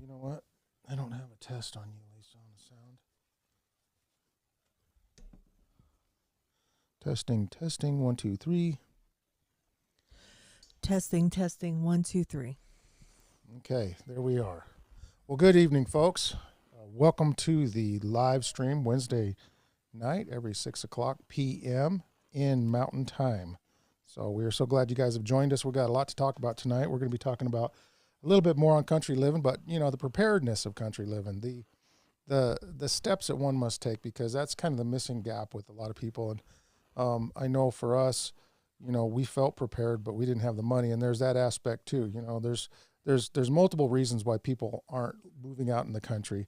You know what? I don't have a test on you, Lisa, on the sound. Testing, testing, 1, 2, 3. Testing, testing, 1, 2, 3. Okay, there we are. Well, good evening, folks. Welcome to the live stream Wednesday night, every 6 o'clock p.m. in Mountain Time. So we are so glad you guys have joined us. We've got a lot to talk about tonight. We're going to be talking about a little bit more on country living, but, you know, the preparedness of country living, the steps that one must take, because that's kind of the missing gap with a lot of people. And I know for us, you know, we felt prepared, but we didn't have the money, and there's that aspect too. You know, there's multiple reasons why people aren't moving out in the country,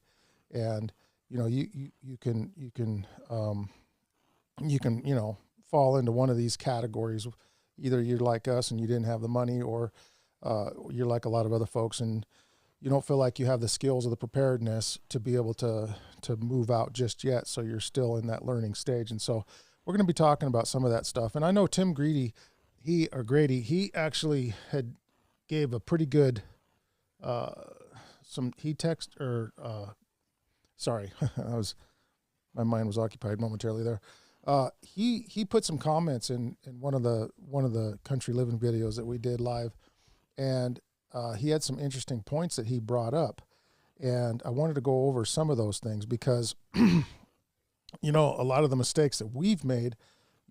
and you know, you can you know, fall into one of these categories. Either you're like us and you didn't have the money, or you're like a lot of other folks and you don't feel like you have the skills or the preparedness to be able to move out just yet. So you're still in that learning stage. And so we're going to be talking about some of that stuff. And I know Tim Grady, he actually had gave a pretty good, sorry, my mind was occupied momentarily there. He put some comments in one of the country living videos that we did live, and he had some interesting points that he brought up, and I wanted to go over some of those things because you know, a lot of the mistakes that we've made,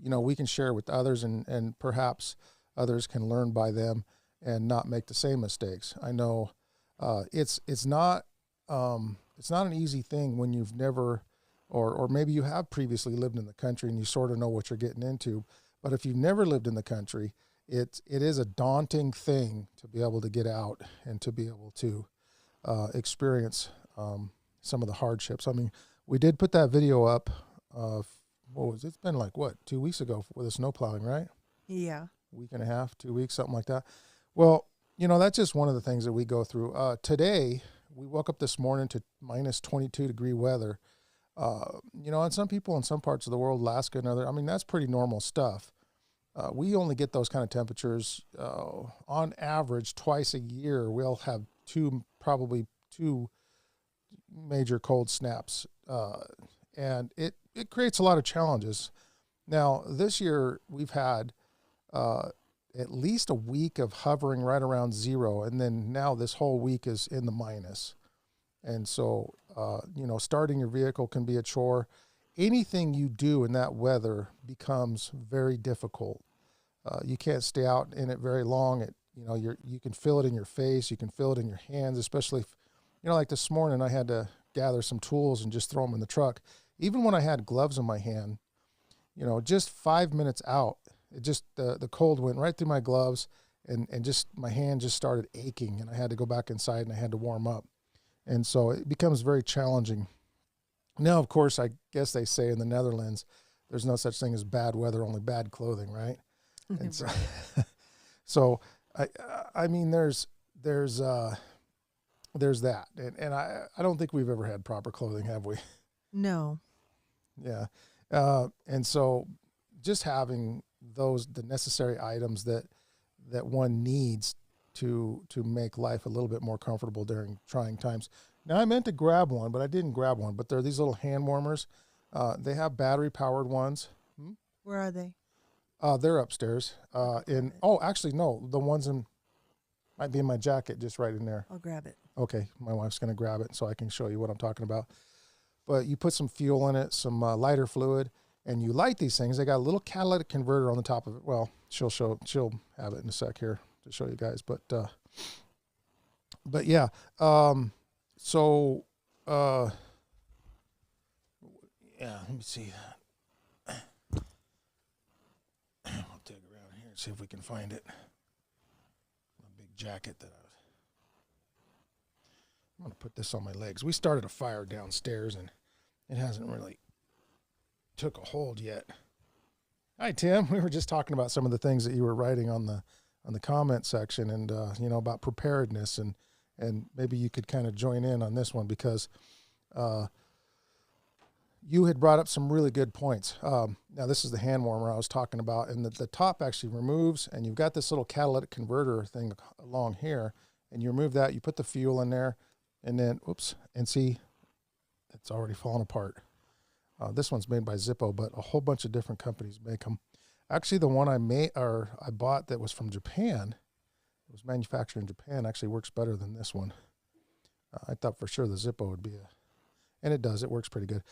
you know, we can share with others, and perhaps others can learn by them and not make the same mistakes. I know it's not an easy thing when you've never, or maybe you have previously lived in the country and you sort of know what you're getting into. But if you've never lived in the country, it is a daunting thing to be able to get out and to be able to experience some of the hardships. I mean, we did put that video up. It's been like 2 weeks ago with the snow plowing, right? Yeah. Week and a half, 2 weeks, something like that. Well, you know, that's just one of the things that we go through. Today, we woke up this morning to minus 22 degree weather. You know, and some people in some parts of the world, Alaska and other, I mean, that's pretty normal stuff. We only get those kind of temperatures on average twice a year. We'll have probably two major cold snaps, and it creates a lot of challenges. Now, this year we've had at least a week of hovering right around zero, and then now this whole week is in the minus. And so, you know, starting your vehicle can be a chore. Anything you do in that weather becomes very difficult. You can't stay out in it very long. You know, you can feel it in your face. You can feel it in your hands, especially if, you know, like this morning I had to gather some tools and just throw them in the truck. Even when I had gloves in my hand, you know, just 5 minutes out, it just, the cold went right through my gloves, and just my hand just started aching, and I had to go back inside and I had to warm up. And so it becomes very challenging. Now, of course, I guess they say in the Netherlands, there's no such thing as bad weather, only bad clothing, right? And so, so I mean, there's that. And I don't think we've ever had proper clothing, have we? No. Yeah. And so just having the necessary items that one needs to make life a little bit more comfortable during trying times. Now, I meant to grab one, but I didn't grab one. But they're these little hand warmers. They have battery-powered ones. Where are they? They're upstairs. Actually, no. The ones might be in my jacket, just right in there. I'll grab it. Okay, my wife's going to grab it so I can show you what I'm talking about. But you put some fuel in it, some lighter fluid, and you light these things. They got a little catalytic converter on the top of it. Well, she'll have it in a sec here to show you guys. But yeah. Yeah, let me see that. I'll dig around here and see if we can find it. A big jacket I'm going to put this on my legs. We started a fire downstairs, and it hasn't really took a hold yet. Hi, Tim. We were just talking about some of the things that you were writing on the comment section, and you know, about preparedness, and maybe you could kind of join in on this one, because you had brought up some really good points. Now, this is the hand warmer I was talking about, and the top actually removes, and you've got this little catalytic converter thing along here, and you remove that, you put the fuel in there, And then, oops, and see, it's already fallen apart. This one's made by Zippo, but a whole bunch of different companies make them. Actually, the one I bought that was from Japan, it was manufactured in Japan, actually works better than this one. I thought for sure the Zippo would be and it does, it works pretty good.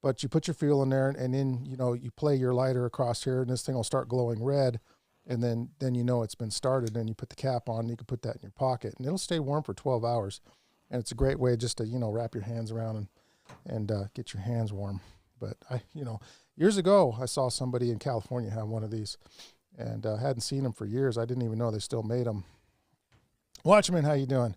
But you put your fuel in there, and then, you play your lighter across here, and this thing will start glowing red, and then it's been started, and you put the cap on, and you can put that in your pocket, and it'll stay warm for 12 hours. And it's a great way just to, wrap your hands around and get your hands warm. But years ago, I saw somebody in California have one of these, and hadn't seen them for years. I didn't even know they still made them. Watchman, how you doing?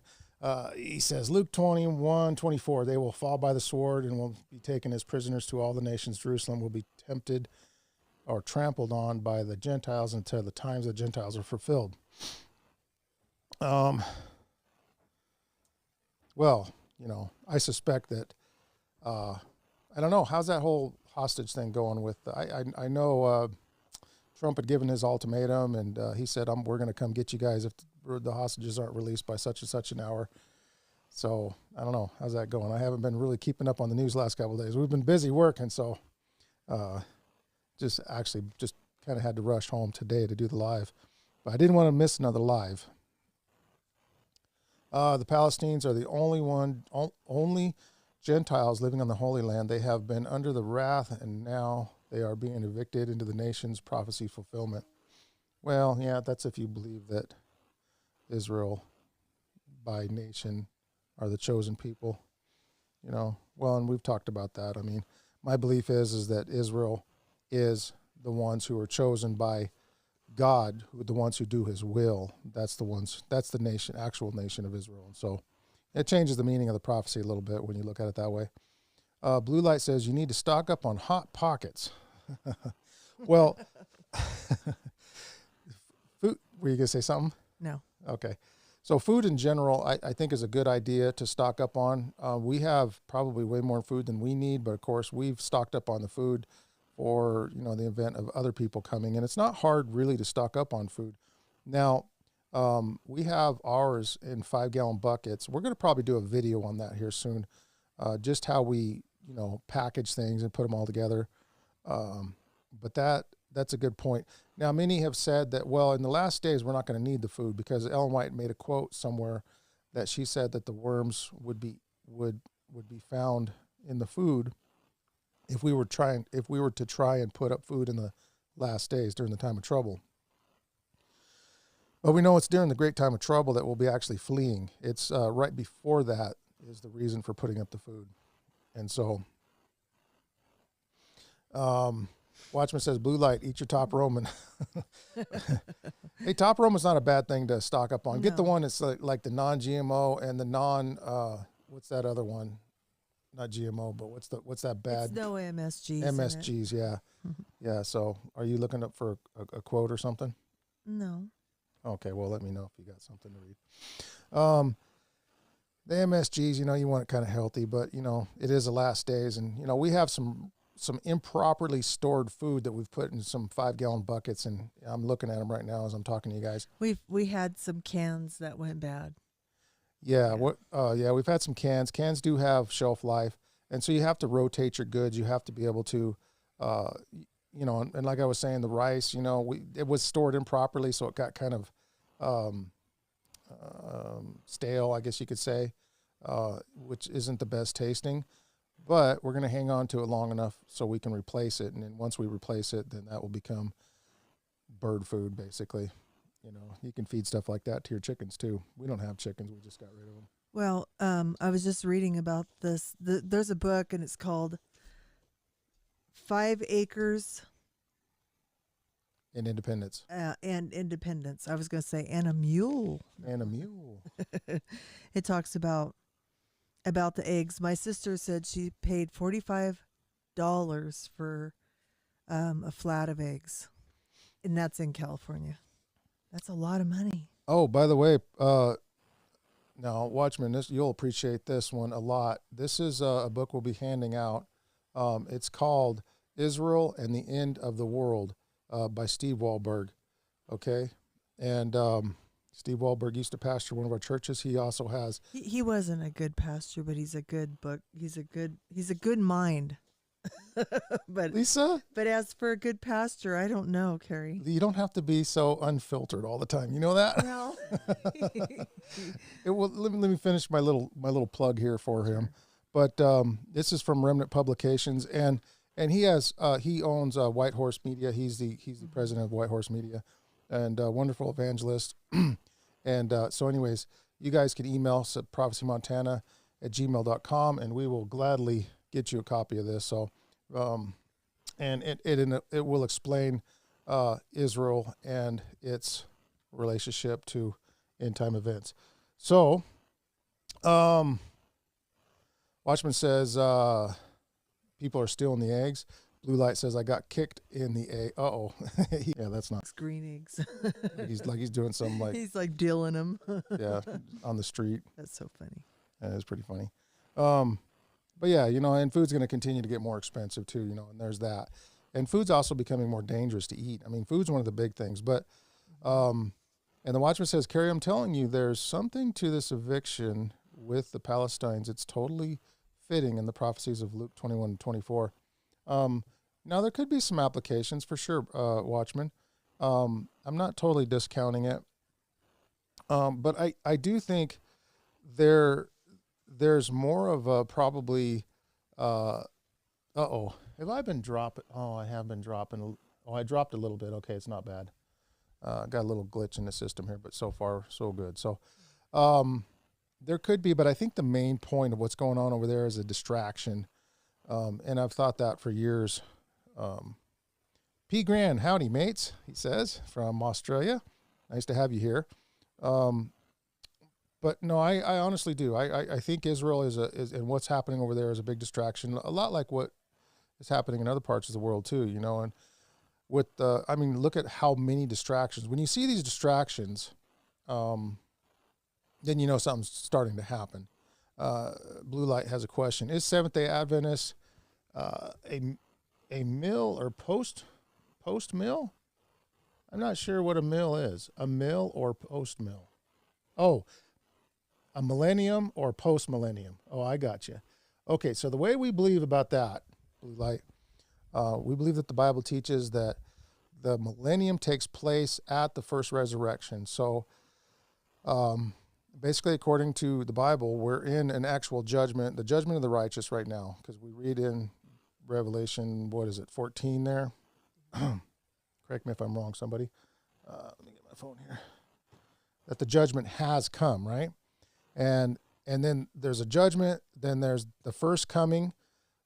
He says, Luke 21:24, they will fall by the sword and will be taken as prisoners to all the nations. Jerusalem will be tempted or trampled on by the Gentiles until the times of the Gentiles are fulfilled. Well, I suspect that, I don't know, how's that whole hostage thing going with, I know Trump had given his ultimatum, and he said, we're going to come get you guys if the hostages aren't released by such and such an hour. So I don't know, how's that going? I haven't been really keeping up on the news last couple of days. We've been busy working, so just kind of had to rush home today to do the live, but I didn't want to miss another live. The Palestinians are the only Gentiles living on the Holy Land. They have been under the wrath, and now they are being evicted into the nation's prophecy fulfillment. Well, yeah, that's if you believe that Israel by nation are the chosen people, Well, and we've talked about that. I mean, my belief is that Israel is the ones who are chosen by God, the ones who do his will. That's the nation, actual nation of Israel. And so it changes the meaning of the prophecy a little bit when you look at it that way. Blue Light says you need to stock up on Hot Pockets. Well, food, were you going to say something? No. Okay. So food in general, I think is a good idea to stock up on. We have probably way more food than we need, but of course we've stocked up on the food for, the event of other people coming. And it's not hard really to stock up on food. Now, we have ours in 5-gallon buckets. We're going to probably do a video on that here soon, just how we, package things and put them all together. But that's a good point. Now, many have said that, well, in the last days, we're not going to need the food, because Ellen White made a quote somewhere that she said that the worms would be found in the food if we were to try and put up food in the last days during the time of trouble. But we know it's during the great time of trouble that we'll be actually fleeing. It's right before that is the reason for putting up the food. And so, Watchman says, Blue Light, eat your Top Roman. Hey, Top Roman's not a bad thing to stock up on. No. Get the one that's like the non-GMO and the what's that other one? Not GMO, but what's that bad? It's no MSGs. MSGs, yeah. Yeah, so are you looking up for a quote or something? No. Okay, well, let me know if you got something to read. The MSGs, you want it kind of healthy, but, it is the last days. And, we have some improperly stored food that we've put in some 5-gallon buckets, and I'm looking at them right now as I'm talking to you guys. We had some cans that went bad. Yeah, we've had some cans. Cans do have shelf life, and so you have to rotate your goods. You have to be able to, and like I was saying, the rice, it was stored improperly, so it got kind of stale, I guess you could say, which isn't the best tasting. But we're going to hang on to it long enough so we can replace it, and then once we replace it, then that will become bird food, basically. You can feed stuff like that to your chickens too. We don't have chickens; we just got rid of them. Well, I was just reading about this. There's a book, and it's called 5 Acres and Independence. And Independence. I was going to say, and a mule. And a mule. It talks about the eggs. My sister said she paid $45 for a flat of eggs, and that's in California. That's a lot of money. Oh, by the way, now, Watchman, you'll appreciate this one a lot. This is a book we'll be handing out. It's called Israel and the End of the World by Steve Wahlberg. Okay? And Steve Wahlberg used to pastor one of our churches. He also has. He wasn't a good pastor, but he's a good book. He's a good mind. but Lisa, but as for a good pastor, I don't know, Carrie. you don't have to be so unfiltered all the time. You know that? Well, Let me finish my little plug here for him. But this is from Remnant Publications, and he owns White Horse Media. He's the president of White Horse Media, and wonderful evangelist. And so, anyways, you guys can email us at prophecymontana@gmail.com, and we will gladly get you a copy of this. So, and it will explain Israel and its relationship to end time events. So, Watchman says people are still in the eggs. Blue Light says I got kicked in the egg. Uh-oh. Yeah, that's not. green eggs. He's doing some He's like dealing them. yeah, on the street. That's so funny. That is pretty funny. But yeah, and food's going to continue to get more expensive too, and there's that. And food's also becoming more dangerous to eat. I mean, food's one of the big things. But, and the Watchman says, Carrie, I'm telling you, there's something to this eviction with the Palestinians. It's totally fitting in the prophecies of Luke 21 and 24. Now, there could be some applications for sure, Watchman. I'm not totally discounting it. But I do think there's more of a probably, have I been dropping? Oh, I have been dropping. Oh, I dropped a little bit. Okay, it's not bad. Got a little glitch in the system here, but so far, so good. So, there could be, but I think the main point of what's going on over there is a distraction. And I've thought that for years. P. Grand, howdy, mates, he says, from Australia. Nice to have you here. But no, I honestly do. I think Israel is and what's happening over there is a big distraction, a lot like what is happening in other parts of the world too, and with look at how many distractions. When you see these distractions, then something's starting to happen. Blue Light has a question. Is Seventh-day Adventist a mill or post mill? I'm not sure what a mill is. A mill or post mill? Oh, a millennium or post millennium? Oh, I got you. Okay, so the way we believe about that, Blue Light, we believe that the Bible teaches that the millennium takes place at the first resurrection. So, basically, according to the Bible, we're in an actual judgment, the judgment of the righteous right now, because we read in Revelation, 14 there? Correct me if I'm wrong, somebody. Let me get my phone here. That the judgment has come, right? And then there's a judgment, then there's the first coming,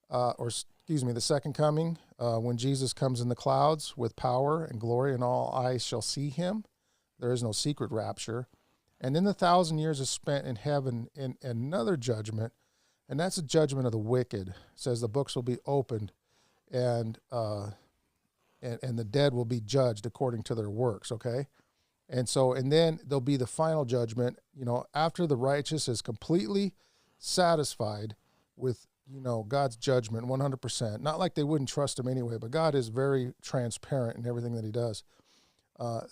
the second coming, when Jesus comes in the clouds with power and glory, and all eyes shall see him. There is no secret rapture. And then the 1,000 years is spent in heaven in another judgment, and that's a judgment of the wicked. It says the books will be opened, and the dead will be judged according to their works, okay? And then there'll be the final judgment, after the righteous is completely satisfied with, God's judgment 100%. Not like they wouldn't trust him anyway, but God is very transparent in everything that he does.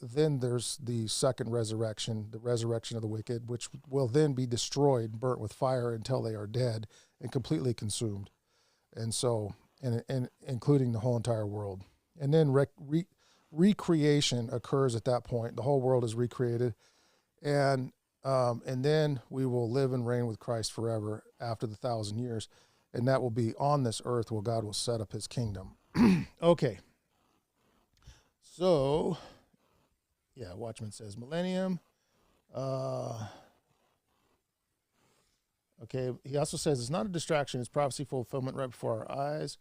Then there's the second resurrection, the resurrection of the wicked, which will then be destroyed, burnt with fire until they are dead and completely consumed. And so, and including the whole entire world. And then recreation occurs at that point. The whole world is recreated. And then we will live and reign with Christ forever after the 1,000 years. And that will be on this earth where God will set up his kingdom. Okay. So, yeah, Watchman says millennium. Okay, he also says it's not a distraction. It's prophecy fulfillment right before our eyes.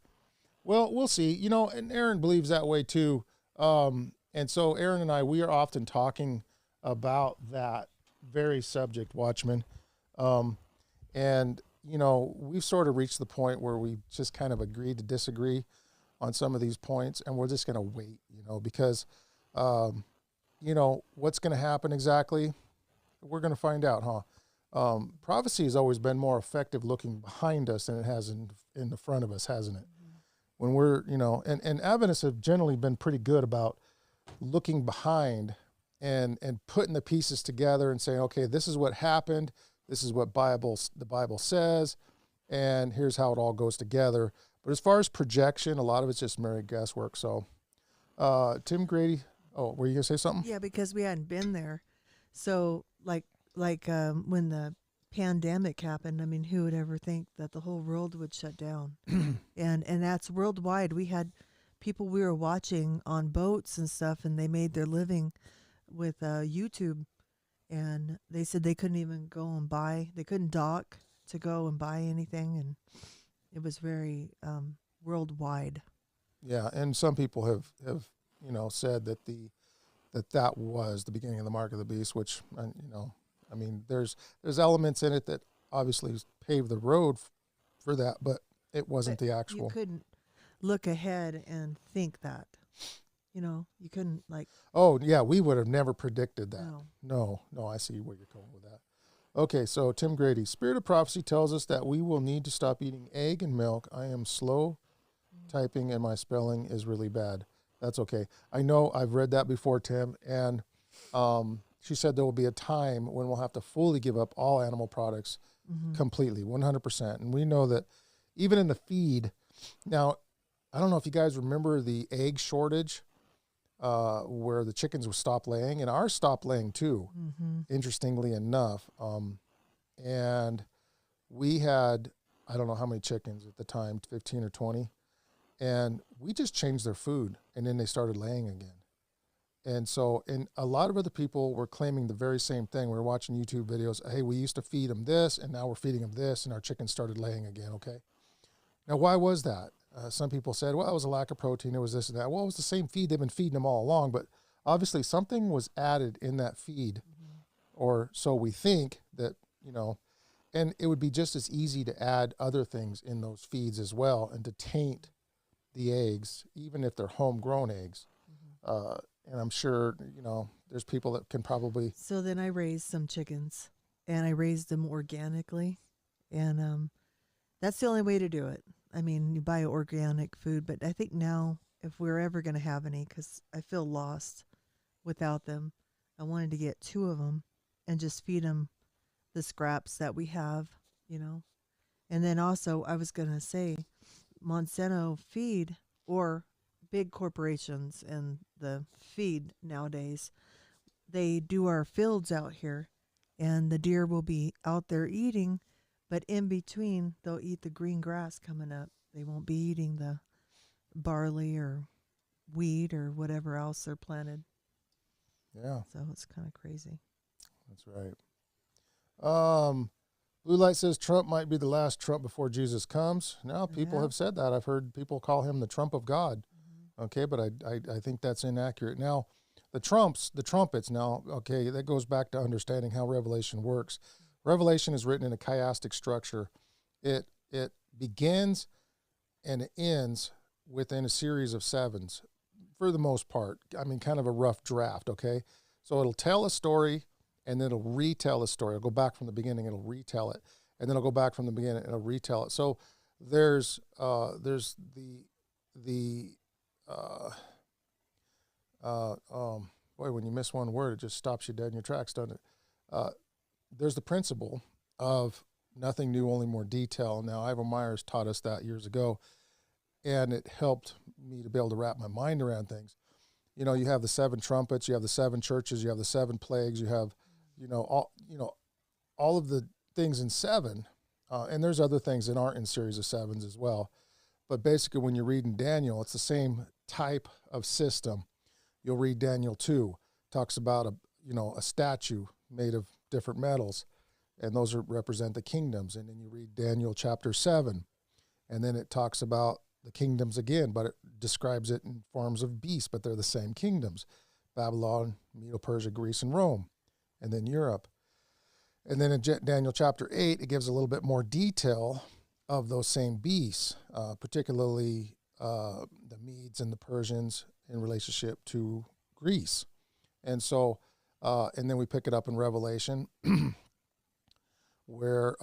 Well, we'll see. And Aaron believes that way too. And so Aaron and I, we are often talking about that very subject, Watchman. And, we've sort of reached the point where we just kind of agreed to disagree on some of these points, and we're just going to wait, because, what's going to happen exactly? We're going to find out, huh? Prophecy has always been more effective looking behind us than it has in the front of us, hasn't it? Mm-hmm. When we're, and Adventists have generally been pretty good about looking behind and putting the pieces together and saying, okay, this is what happened. This is what the Bible says, and here's how it all goes together. But as far as projection, a lot of it's just mere guesswork. So, Tim Grady, were you gonna say something? Yeah, because we hadn't been there. So when the pandemic happened, I mean, who would ever think that the whole world would shut down? and that's worldwide. We had people we were watching on boats and stuff, and they made their living with YouTube, and they said they couldn't even go and buy, they couldn't dock to go and buy anything, and it was very worldwide. Yeah, and some people have said that that was the beginning of the mark of the beast, which I mean, there's elements in it that obviously paved the road for that, but it wasn't the actual. You couldn't look ahead and think that. You couldn't Oh, yeah, we would have never predicted that. No. No, I see where you're going with that. Okay, so Tim Grady, Spirit of Prophecy tells us that we will need to stop eating egg and milk. I am slow typing and my spelling is really bad. That's okay. I know I've read that before, Tim, and she said there will be a time when we'll have to fully give up all animal products completely, 100%. And we know that even in the feed, now, I don't know if you guys remember the egg shortage where the chickens would stop laying, and ours stopped laying too, interestingly enough. And we had, I don't know how many chickens at the time, 15 or 20, and we just changed their food, and then they started laying again. And so, and a lot of other people were claiming the very same thing. We were watching YouTube videos. Hey, we used to feed them this, and now we're feeding them this, and our chickens started laying again, okay? Now, why was that? Some people said, well, it was a lack of protein. It was this and that. Well, it was the same feed. They've been feeding them all along, but obviously something was added in that feed, or so we think that, and it would be just as easy to add other things in those feeds as well and to taint the eggs, even if they're homegrown eggs. And I'm sure, there's people that can probably. So then I raised some chickens, and I raised them organically, and that's the only way to do it. I mean, you buy organic food, but I think now, if we're ever going to have any, because I feel lost without them, I wanted to get 2 of them and just feed them the scraps that we have, And then also, I was going to say, Monsanto feed, or big corporations and the feed nowadays, they do our fields out here, and the deer will be out there eating, but in between they'll eat the green grass coming up. They won't be eating the barley or wheat or whatever else they're planted. Yeah. So it's kind of crazy. That's right. Blue Light says Trump might be the last Trump before Jesus comes. Now, people have said that. I've heard people call him the Trump of God. Okay, but I think that's inaccurate. Now, the trumpets now, okay, that goes back to understanding how Revelation works. Revelation is written in a chiastic structure. It begins and it ends within a series of 7s, for the most part. I mean, kind of a rough draft, okay? So it'll tell a story, and then it'll retell a story. It'll go back from the beginning, it'll retell it, and then it'll go back from the beginning, and it'll retell it. So there's boy, when you miss one word, it just stops you dead in your tracks, doesn't it? There's the principle of nothing new, only more detail. Now, Ivo Myers taught us that years ago, and it helped me to be able to wrap my mind around things. You have the 7 trumpets, you have the 7 churches, you have the 7 plagues, you have, all of the things in 7, and there's other things that aren't in series of 7s as well. But basically, when you're reading Daniel, it's the same type of system. You'll read Daniel 2, talks about a statue made of different metals, and those represent the kingdoms. And then you read Daniel chapter 7, and then it talks about the kingdoms again, but it describes it in forms of beasts, but they're the same kingdoms: Babylon, Medo-Persia, Greece, and Rome, and then Europe. And then in Daniel chapter 8, it gives a little bit more detail of those same beasts, particularly the Medes and the Persians in relationship to Greece. And so, and then we pick it up in Revelation, where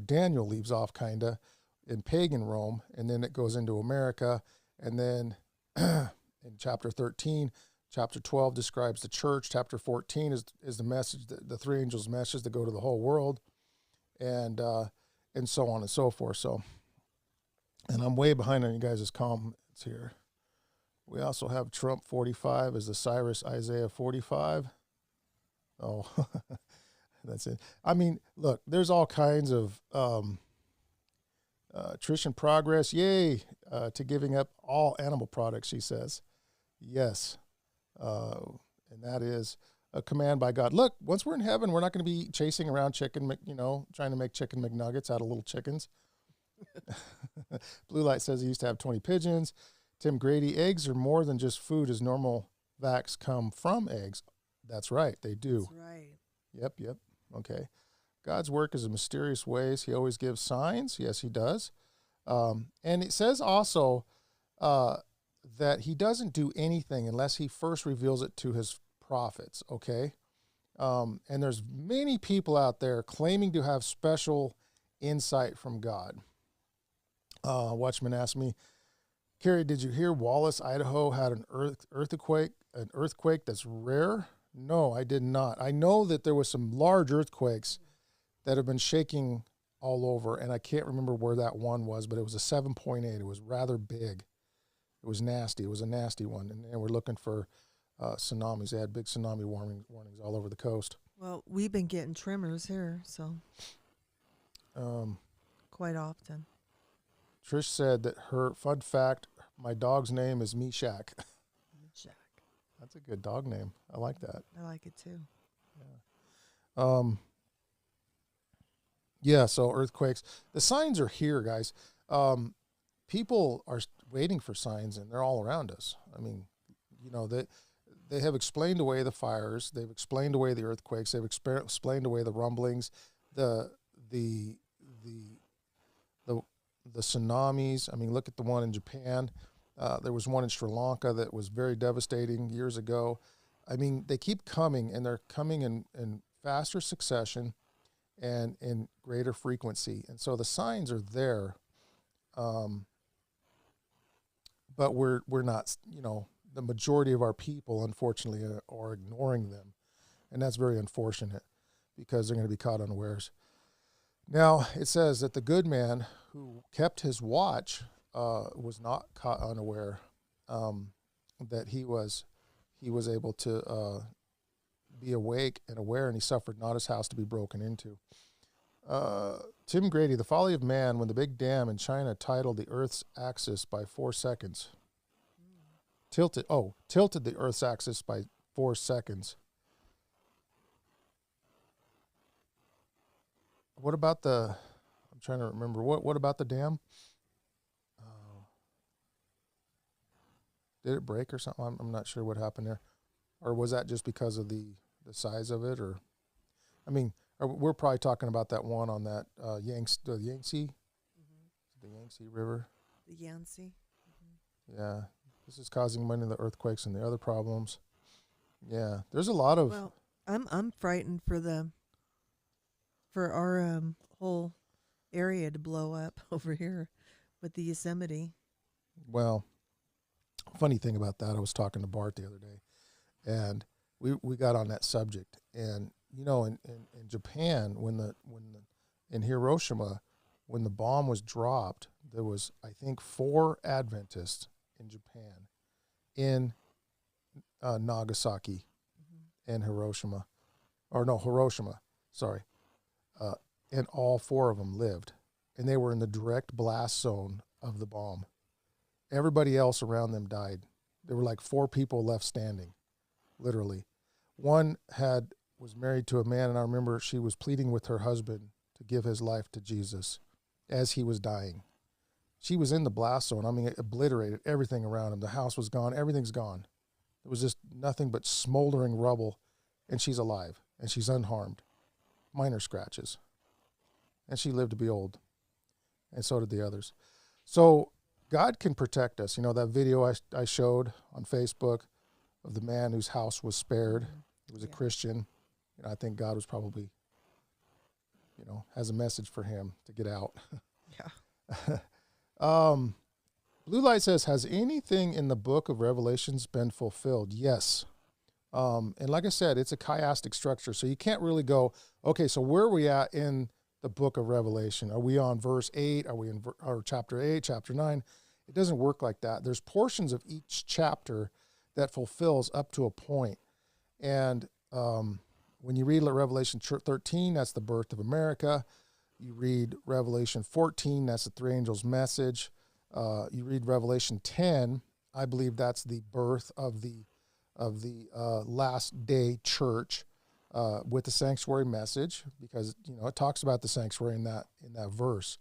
Daniel leaves off kind of in pagan Rome, and then it goes into America, and then in chapter 13, Chapter 12 describes the church. Chapter 14 is the message, the three angels' message that go to the whole world, and so on and so forth. So, and I'm way behind on you guys' comments here. We also have Trump 45 as the Cyrus Isaiah 45. Oh, that's it. I mean, look, there's all kinds of Trish Progress. Yay to giving up all animal products, she says. Yes. And that is a command by God. Look, once we're in heaven, we're not going to be chasing around trying to make chicken McNuggets out of little chickens. Blue Light says he used to have 20 pigeons. Tim Grady, eggs are more than just food, as normal vacs come from eggs. That's right, they do. That's right. Yep. Okay. God's work is in mysterious ways. He always gives signs. Yes, he does. And it says also that he doesn't do anything unless he first reveals it to his prophets, okay? And there's many people out there claiming to have special insight from God. Watchman asked me, Carrie, did you hear Wallace, Idaho had an earthquake that's rare? No, I did not. I know that there was some large earthquakes that have been shaking all over, and I can't remember where that one was, but it was a 7.8. It was rather big. It was nasty. It was a nasty one, and we're looking for tsunamis. They had big tsunami warnings all over the coast. Well, we've been getting tremors here, so quite often. Trish said that her fun fact, my dog's name is Meshach. Meshach. That's a good dog name. I like that. I like it too. Yeah. So earthquakes. The signs are here, guys. People are waiting for signs, and they're all around us. I mean, they have explained away the fires. They've explained away the earthquakes. They've explained away the rumblings, the tsunamis. I mean, look at the one in Japan. There was one in Sri Lanka that was very devastating years ago. I mean, they keep coming, and they're coming in faster succession and in greater frequency. And so the signs are there, but we're not, the majority of our people, unfortunately, are ignoring them. And that's very unfortunate because they're going to be caught unawares. Now, it says that the good man who kept his watch was not caught unaware, that he was able to be awake and aware, and he suffered not his house to be broken into. Tim Grady, the folly of man when the big dam in China tidaled the Earth's axis by 4 seconds. Tilted the Earth's axis by 4 seconds. What about I'm trying to remember, what about the dam? Did it break or something? I'm not sure what happened there. Or was that just because of the size of it? Or, I mean, we're probably talking about that one on that Yangtze, mm-hmm. The Yangtze River. The Yangtze. Mm-hmm. Yeah. This is causing many of the earthquakes and the other problems. Yeah. There's a lot of... Well, I'm frightened for our whole area to blow up over here with the Yosemite. Well, funny thing about that, I was talking to Bart the other day, and we got on that subject. And in Japan, in Hiroshima, when the bomb was dropped, there was, I think, 4 Adventists in Japan, in Nagasaki, mm-hmm. and Hiroshima, sorry. And all 4 of them lived, and they were in the direct blast zone of the bomb. Everybody else around them died. There were like 4 people left standing, literally. One was married to a man, and I remember she was pleading with her husband to give his life to Jesus as he was dying. She was in the blast zone. I mean, it obliterated everything around him. The house was gone. Everything's gone. There was just nothing but smoldering rubble, and she's alive, and she's unharmed. Minor scratches. And she lived to be old, and so did the others. So God can protect us. That video I showed on Facebook of the man whose house was spared. He was a Christian. I think God was probably, has a message for him to get out. Yeah. Blue Light says, has anything in the book of Revelations been fulfilled? Yes. And like I said, it's a chiastic structure. So you can't really go, okay, so where are we at in the book of Revelation? Are we on verse 8? Are we in or chapter 8, chapter 9? It doesn't work like that. There's portions of each chapter that fulfills up to a point. And when you read Revelation 13, that's the birth of America. You read Revelation 14, that's the three angels' message. You read Revelation 10, I believe that's the birth of the last day church with the sanctuary message, because it talks about the sanctuary in that verse,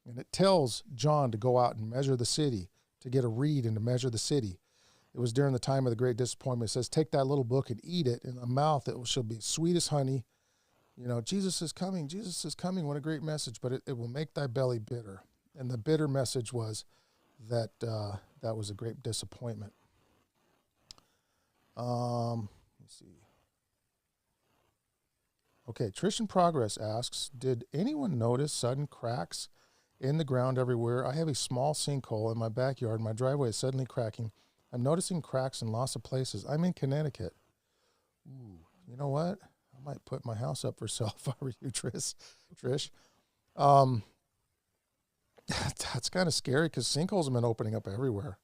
and it tells John to go out and measure the city, to get a reed and to measure the city. It was during the time of the great disappointment. It says, take that little book and eat it. In the mouth it shall be sweet as honey. Jesus is coming. Jesus is coming. What a great message. But it will make thy belly bitter. And the bitter message was that that was a great disappointment. Let's see. Okay, Trish in Progress asks, did anyone notice sudden cracks in the ground everywhere? I have a small sinkhole in my backyard. My driveway is suddenly cracking. I'm noticing cracks in lots of places. I'm in Connecticut. Ooh, you know what? I might put my house up for sale if I were you, Trish. That's kind of scary because sinkholes have been opening up everywhere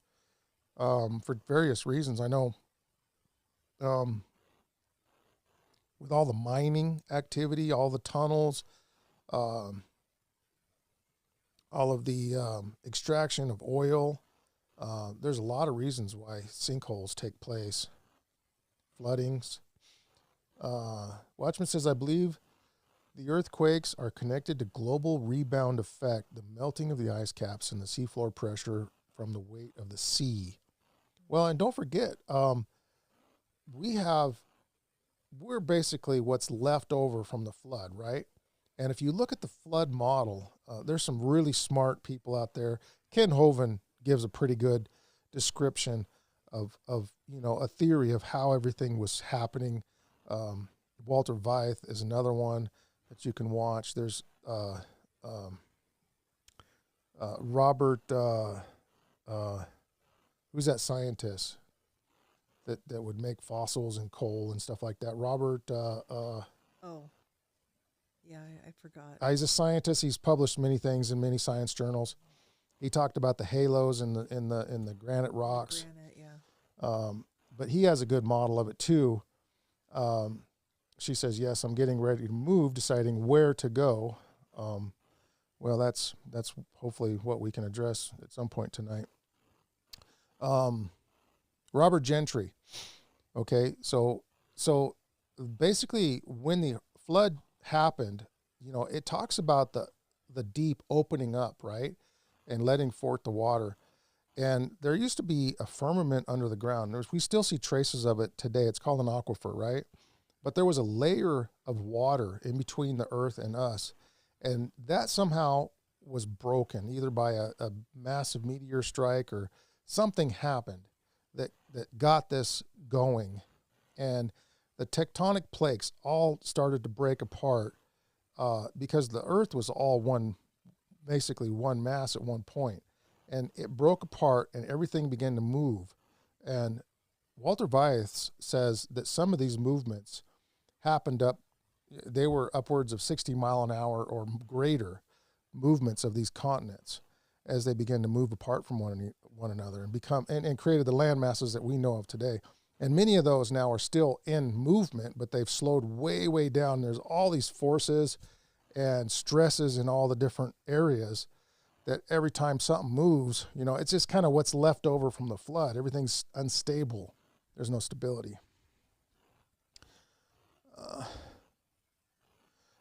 for various reasons. I know with all the mining activity, all the tunnels, all of the extraction of oil, there's a lot of reasons why sinkholes take place. Floodings. Watchman says, I believe the earthquakes are connected to global rebound effect, the melting of the ice caps and the seafloor pressure from the weight of the sea. Well, and don't forget, we're basically what's left over from the flood, right? And if you look at the flood model, there's some really smart people out there. Ken Hovind gives a pretty good description of a theory of how everything was happening. Walter Veith is another one that you can watch. There's Robert, who's that scientist that would make fossils and coal and stuff like that? Robert. Yeah, I forgot. He's a scientist. He's published many things in many science journals. He talked about the halos in the granite rocks. Granite, yeah. But he has a good model of it too. She says, yes, I'm getting ready to move, deciding where to go. Well, that's hopefully what we can address at some point tonight. Robert Gentry. Okay, so basically when the flood happened, it talks about the deep opening up, right, and letting forth the water. And there used to be a firmament under the ground. We still see traces of it today. It's called an aquifer, right? But there was a layer of water in between the earth and us. And that somehow was broken, either by a massive meteor strike or something happened that got this going. And the tectonic plates all started to break apart because the earth was all basically one mass at one point. And it broke apart and everything began to move. And Walter Veith says that some of these movements happened they were upwards of 60 mile an hour or greater movements of these continents as they began to move apart from one another and become and created the land masses that we know of today. And many of those now are still in movement, but they've slowed way, way down. There's all these forces and stresses in all the different areas that every time something moves, it's just kind of what's left over from the flood. Everything's unstable. There's no stability.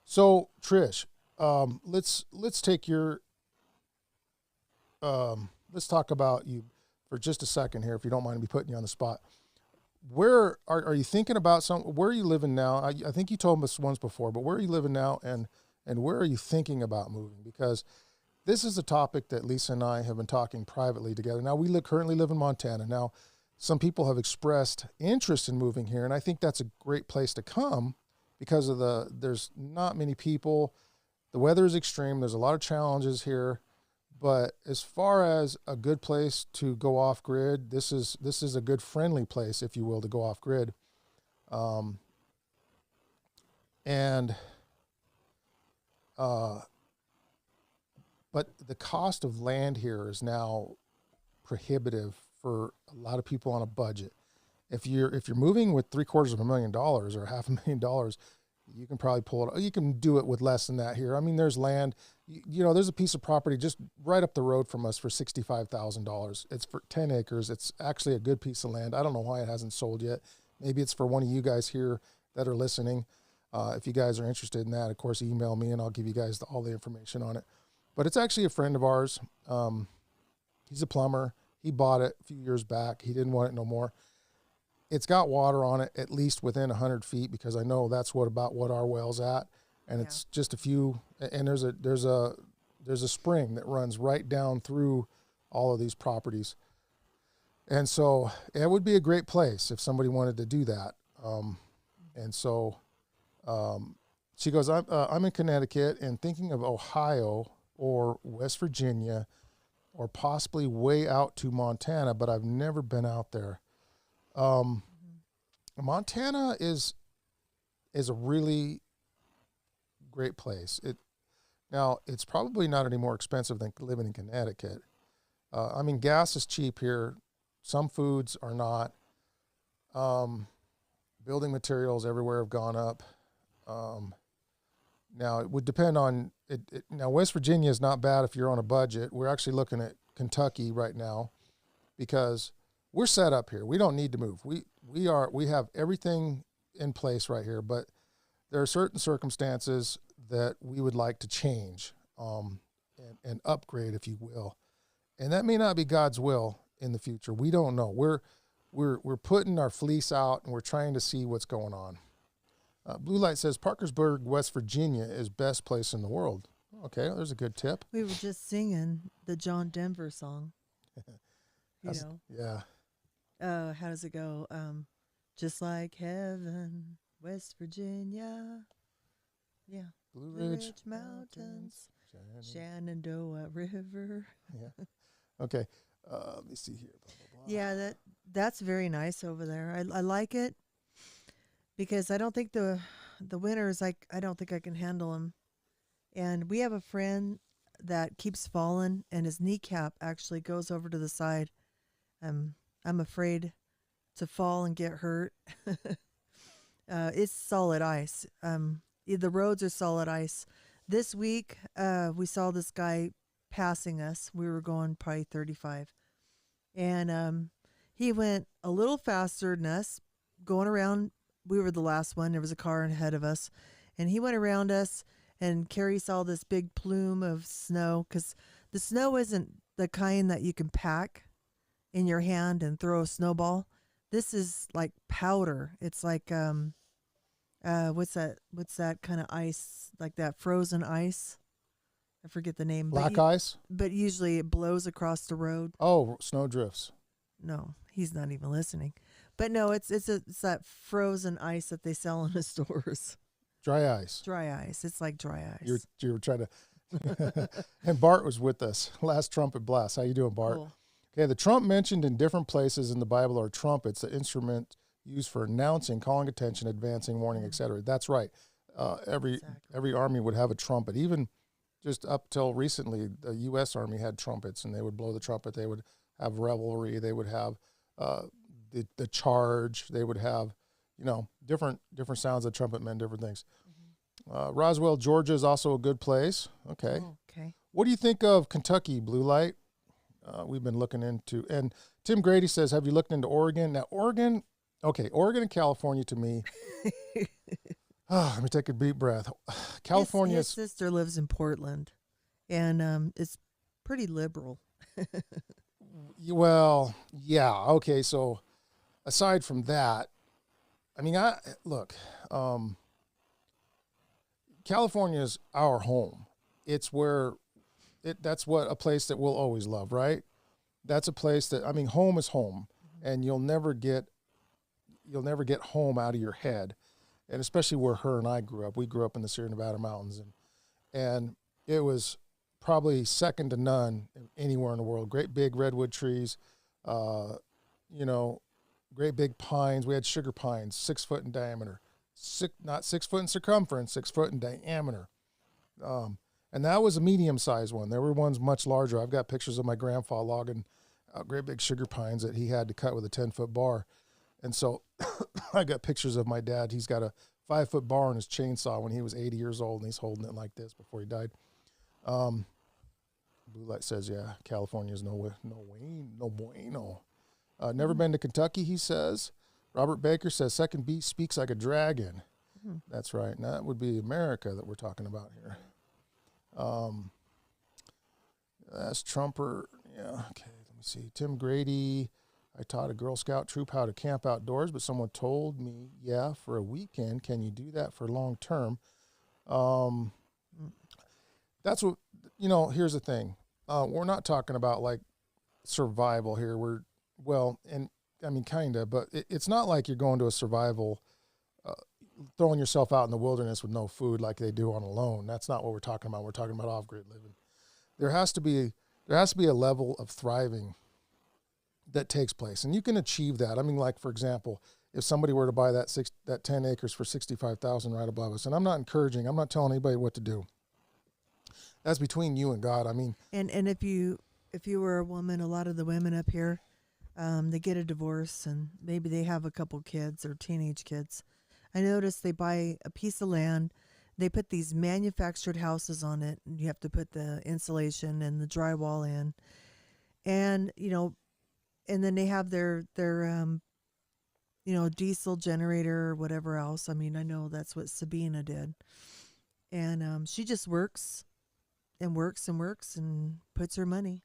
So Trish, let's take your, let's talk about you for just a second here, if you don't mind me putting you on the spot. Where are you thinking about where are you living now? I think you told us once before, but where are you living now and where are you thinking about moving? Because this is a topic that Lisa and I have been talking privately together. Now, we currently live in Montana. Now, some people have expressed interest in moving here, and I think that's a great place to come because there's not many people. The weather is extreme. There's a lot of challenges here, But as far as a good place to go off grid, this is a good friendly place, if you will, to go off grid. And but the cost of land here is now prohibitive for a lot of people on a budget. If you're moving with $750,000 or $500,000, you can probably pull it. You can do it with less than that here. I mean, there's land. You know, there's a piece of property just right up the road from us for $65,000. It's for 10 acres. It's actually a good piece of land. I don't know why it hasn't sold yet. Maybe it's for one of you guys here that are listening. If you guys are interested in that, of course, email me and I'll give you guys all the information on it. But it's actually a friend of ours. He's a plumber. He bought it a few years back. He didn't want it no more. It's got water on it, at least within 100 feet, because I know that's about what our well's at. And it's just a few, and there's a spring that runs right down through all of these properties. And so it would be a great place if somebody wanted to do that. And so she goes, I'm in Connecticut and thinking of Ohio or West Virginia or possibly way out to Montana, but I've never been out there. Montana is a really great place. Now it's probably not any more expensive than living in Connecticut. I mean, gas is cheap here. Some foods are not. Building materials everywhere have gone up. Now it would depend on it. Now West Virginia is not bad if you're on a budget. We're actually looking at Kentucky right now because we're set up here. We don't need to move. We have everything in place right here, but there are certain circumstances that we would like to change and upgrade, if you will. And that may not be God's will in the future. We don't know. We're putting our fleece out and we're trying to see what's going on. Blue Light says Parkersburg, West Virginia is best place in the world. Okay, there's a good tip. We were just singing the John Denver song. Yeah. How does it go? Just like heaven, West Virginia. Yeah. Blue Ridge Mountains, Shenandoah River. Yeah. Okay. Let me see here. Blah, blah, blah. Yeah, that's very nice over there. I like it because I don't think the winters, I don't think I can handle them. And we have a friend that keeps falling, and his kneecap actually goes over to the side. I'm afraid to fall and get hurt. It's solid ice. The roads are solid ice. This week, we saw this guy passing us. We were going probably 35. And he went a little faster than us, going around. We were the last one. There was a car ahead of us. And he went around us, and Carrie saw this big plume of snow, because the snow isn't the kind that you can pack in your hand and throw a snowball. This is like powder. It's like what's that kind of ice, like that frozen ice? I forget the name. Black ice? But usually it blows across the road. Oh, snow drifts. No, he's not even listening. But no, it's that frozen ice that they sell in the stores. Dry ice. Dry ice. It's like dry ice. You were trying to and Bart was with us. Last trumpet blast. How you doing, Bart? Cool. Okay, the trump mentioned in different places in the Bible are trumpets, the instrument used for announcing, calling attention, advancing, warning, etc. That's right. Every army would have a trumpet. Even just up till recently, the U.S. Army had trumpets, and they would blow the trumpet. They would have revelry. They would have the charge. They would have, different sounds of trumpet meant different things. Roswell, Georgia is also a good place. Okay. Oh, okay. What do you think of Kentucky, Blue Light? We've been looking into, and Tim Grady says, have you looked into Oregon? Now, Oregon and California to me, let me take a deep breath. His sister lives in Portland, and it's pretty liberal. Well, yeah. Okay. So aside from that, I mean, California is our home. It's where that's a place that we'll always love, right? That's a place that, home is home, and you'll never get home out of your head. And especially where her and I grew up. We grew up in the Sierra Nevada mountains, and it was probably second to none anywhere in the world. Great big redwood trees, you know, great big pines. We had sugar pines, 6 foot in diameter, not 6 foot in circumference, 6 foot in diameter. And that was a medium-sized one. There were ones much larger. I've got pictures of my grandpa logging great big sugar pines that he had to cut with a 10-foot bar. And so I got pictures of my dad. He's got a 5-foot bar on his chainsaw when he was 80 years old, and he's holding it like this before he died. Blue Light says, yeah, California's no bueno. Never been to Kentucky, he says. Robert Baker says, second beat speaks like a dragon. Mm-hmm. That's right. And that would be America that we're talking about here. That's Trumper. Yeah, okay, let me see. Tim Grady, I taught a Girl Scout troop how to camp outdoors, but someone told me, yeah, for a weekend. Can you do that for long term? That's what, you know, here's the thing. We're not talking about like survival here. Kind of, but it's not like you're going to a survival, throwing yourself out in the wilderness with no food like they do on Alone. That's not what we're talking about. We're talking about off-grid living. There has to be a level of thriving that takes place, and you can achieve that. I mean, like for example, if somebody were to buy that 10 acres for $65,000 right above us, and I'm not telling anybody what to do. That's between you and God. I mean, and if you were a woman, a lot of the women up here, they get a divorce and maybe they have a couple kids or teenage kids. I noticed they buy a piece of land, they put these manufactured houses on it, and you have to put the insulation and the drywall in, and and then they have their diesel generator or whatever else. I mean, I know that's what Sabina did, and she just works and works and works and puts her money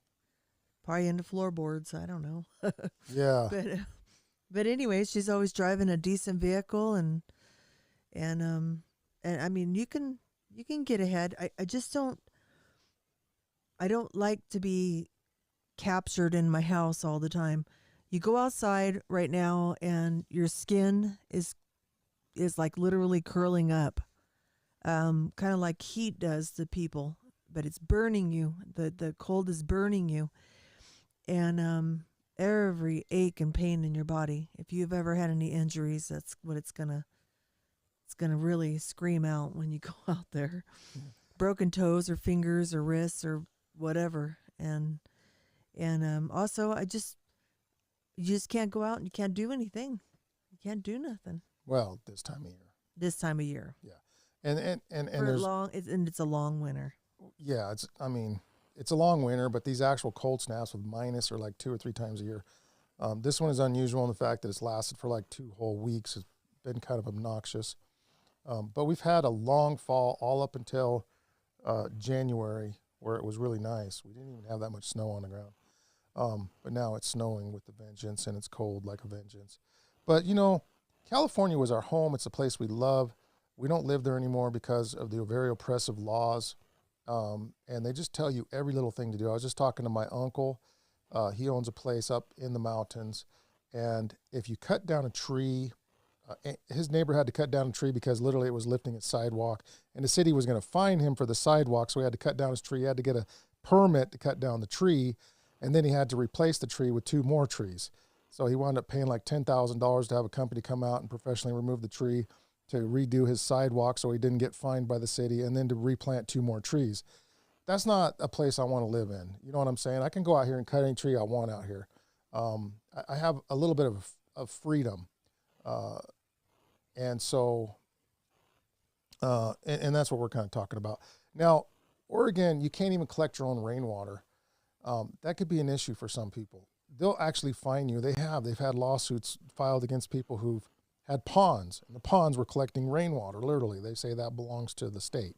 probably into floorboards. I don't know. Yeah. But anyway, she's always driving a decent vehicle, and I mean, you can get ahead. I just don't like to be captured in my house all the time. You go outside right now and your skin is like literally curling up. Kind of like heat does to people, but it's burning you. The cold is burning you. And every ache and pain in your body. If you've ever had any injuries, that's what it's gonna really scream out when you go out there. Yeah. Broken toes or fingers or wrists or whatever. And also you just can't go out and you can't do anything. You can't do nothing. Well, this time of year. Yeah. And it's a long winter. Yeah, it's a long winter, but these actual cold snaps with minus are like 2 or 3 times a year. This one is unusual in the fact that it's lasted for like 2 whole weeks. It's been kind of obnoxious. But we've had a long fall all up until January where it was really nice. We didn't even have that much snow on the ground. But now it's snowing with a vengeance, and it's cold like a vengeance. But, California was our home. It's a place we love. We don't live there anymore because of the very oppressive laws. And they just tell you every little thing to do. I was just talking to my uncle. He owns a place up in the mountains. And if you cut down a tree, his neighbor had to cut down a tree because literally it was lifting its sidewalk. And the city was going to fine him for the sidewalk, so he had to cut down his tree. He had to get a permit to cut down the tree, and then he had to replace the tree with 2 more trees. So he wound up paying like $10,000 to have a company come out and professionally remove the tree, to redo his sidewalk so he didn't get fined by the city, and then to replant 2 more trees. That's not a place I want to live in. You know what I'm saying? I can go out here and cut any tree I want out here. I have a little bit of freedom. And so, and that's what we're kind of talking about. Now, Oregon, you can't even collect your own rainwater. That could be an issue for some people. They'll actually fine you. They've had lawsuits filed against people who've had ponds, and the ponds were collecting rainwater, literally. They say that belongs to the state.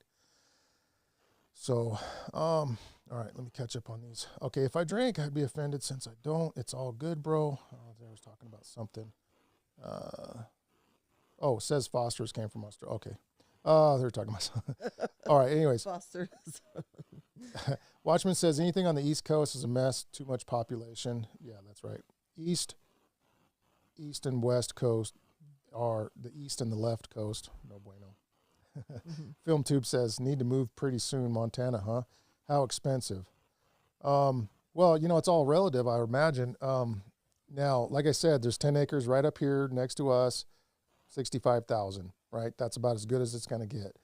So, all right, let me catch up on these. Okay, if I drank, I'd be offended. Since I don't, it's all good, bro. I was talking about something. Says Foster's came from Australia. Okay. They're talking about something. All right, anyways. Foster's. Watchman says anything on the East Coast is a mess, too much population. Yeah, that's right. East and West Coast are the East and the left coast. No bueno. Mm-hmm. FilmTube says, need to move pretty soon, Montana, huh? how expensive? Well, it's all relative, I imagine. Now, like I said, there's 10 acres right up here next to us, 65,000, right? That's about as good as it's going to get.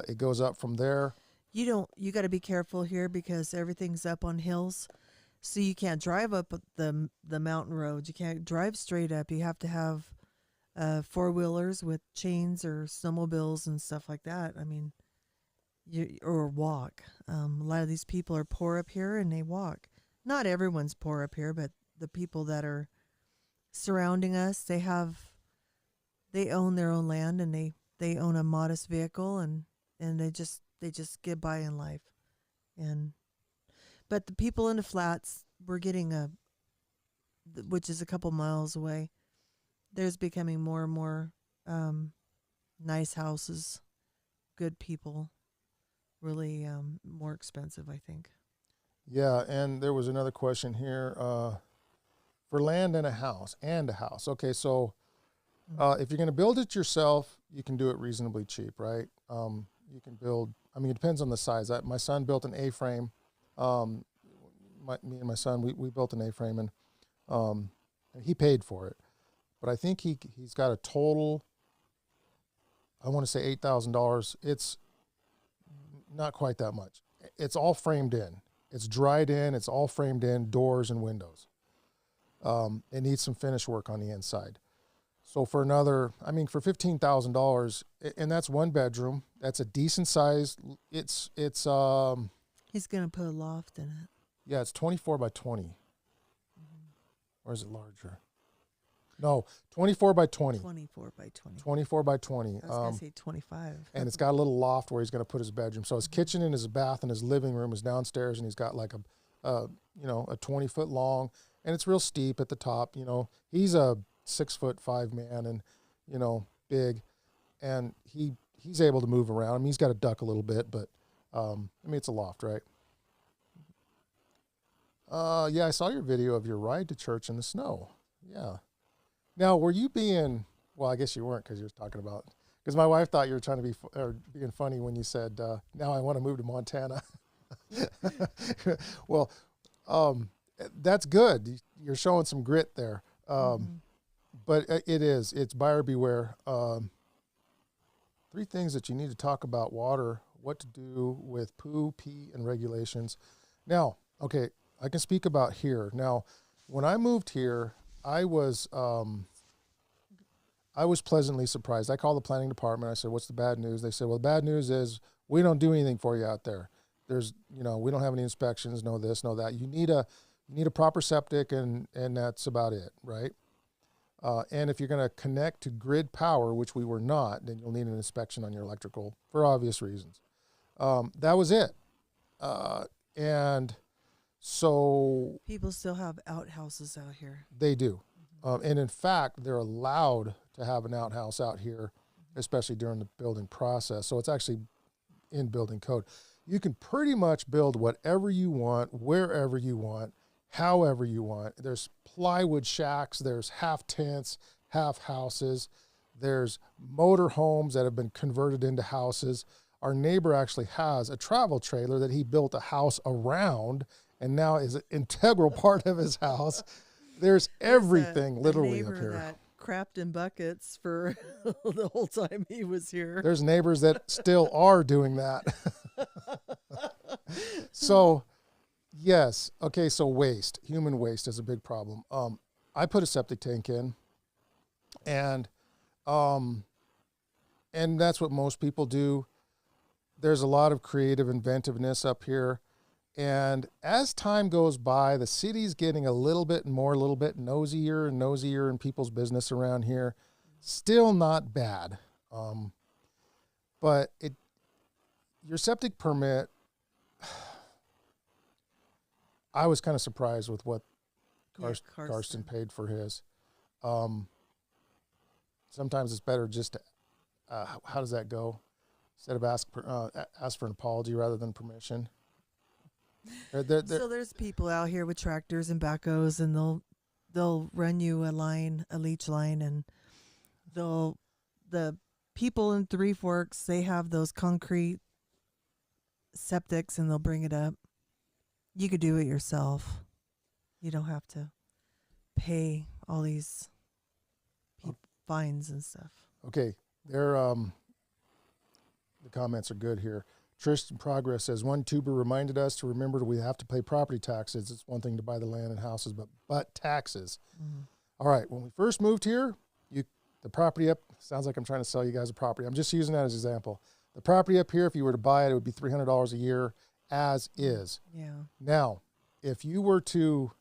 It goes up from there. You got to be careful here because everything's up on hills. So you can't drive up the mountain road. You can't drive straight up. You have to have four-wheelers with chains or snowmobiles and stuff like that. I mean, or walk. A lot of these people are poor up here and they walk. Not everyone's poor up here, but the people that are surrounding us, they own their own land and they own a modest vehicle and they just get by in life. But the people in the flats, we're getting which is a couple miles away. There's becoming more and more nice houses, good people, really more expensive, I think. Yeah, and there was another question here for land and a house. Okay, so if you're going to build it yourself, you can do it reasonably cheap, right? You can build. I mean, it depends on the size. My son built an A-frame. Me and my son, we built an A-frame, and he paid for it. But I think he's got a total, I want to say $8,000. It's not quite that much. It's all framed in. It's dried in. It's all framed in, doors and windows. It needs some finish work on the inside. So for $15,000, and that's one bedroom. That's a decent size. It's He's going to put a loft in it. Yeah, it's 24 by 20. Mm-hmm. Or is it larger? No, 24 by 20. 24 by 20. 24 by 20. I was going to say 25. And it's got a little loft where he's going to put his bedroom. So his kitchen and his bath and his living room is downstairs, and he's got like a 20-foot long, and it's real steep at the top. He's a 6'5" man, and big, and he's able to move around. I mean, he's got to duck a little bit, but it's a loft, right? Yeah, I saw your video of your ride to church in the snow. Yeah. Now, were you being? Well, I guess you weren't because you were talking about. Because my wife thought you were trying to be being funny when you said, "Now I want to move to Montana." Well, that's good. You're showing some grit there. But it's buyer beware. 3 things that you need to talk about: water, what to do with poo, pee, and regulations. Now, okay, I can speak about here. Now, when I moved here, I was pleasantly surprised. I called the planning department. I said, "What's the bad news?" They said, "Well, the bad news is we don't do anything for you out there. We don't have any inspections, no this, no that. You need a proper septic, and that's about it, right? And if you're going to connect to grid power, which we were not, then you'll need an inspection on your electrical for obvious reasons." That was it. And so people still have outhouses out here. They do. And in fact, they're allowed to have an outhouse out here, especially during the building process. So it's actually in building code. You can pretty much build whatever you want, wherever you want, however you want. There's plywood shacks, there's half tents, half houses, there's motor homes that have been converted into houses. Our neighbor actually has a travel trailer that he built a house around and now is an integral part of his house. There's everything literally up here. That crapped in buckets for the whole time he was here. There's neighbors that still are doing that. So, yes. Okay, so human waste is a big problem. I put a septic tank in, and that's what most people do. There's a lot of creative inventiveness up here. And as time goes by, the city's getting a little bit nosier and nosier in people's business around here. Still not bad. But your septic permit, I was kind of surprised with what Karsten paid for his. Sometimes it's better just to, how does that go? Instead of ask for an apology rather than permission. So there's people out here with tractors and backhoes, and they'll run you a leach line, and the people in Three Forks, they have those concrete septics and they'll bring it up. You could do it yourself. You don't have to pay all these fines and stuff. Okay, the comments are good here. Tristan Progress says, one tuber reminded us to remember we have to pay property taxes. It's one thing to buy the land and houses, but taxes. Mm-hmm. All right, when we first moved here, the property up, sounds like I'm trying to sell you guys a property. I'm just using that as an example. The property up here, if you were to buy it, it would be $300 a year as is. Yeah. Now, if you were to,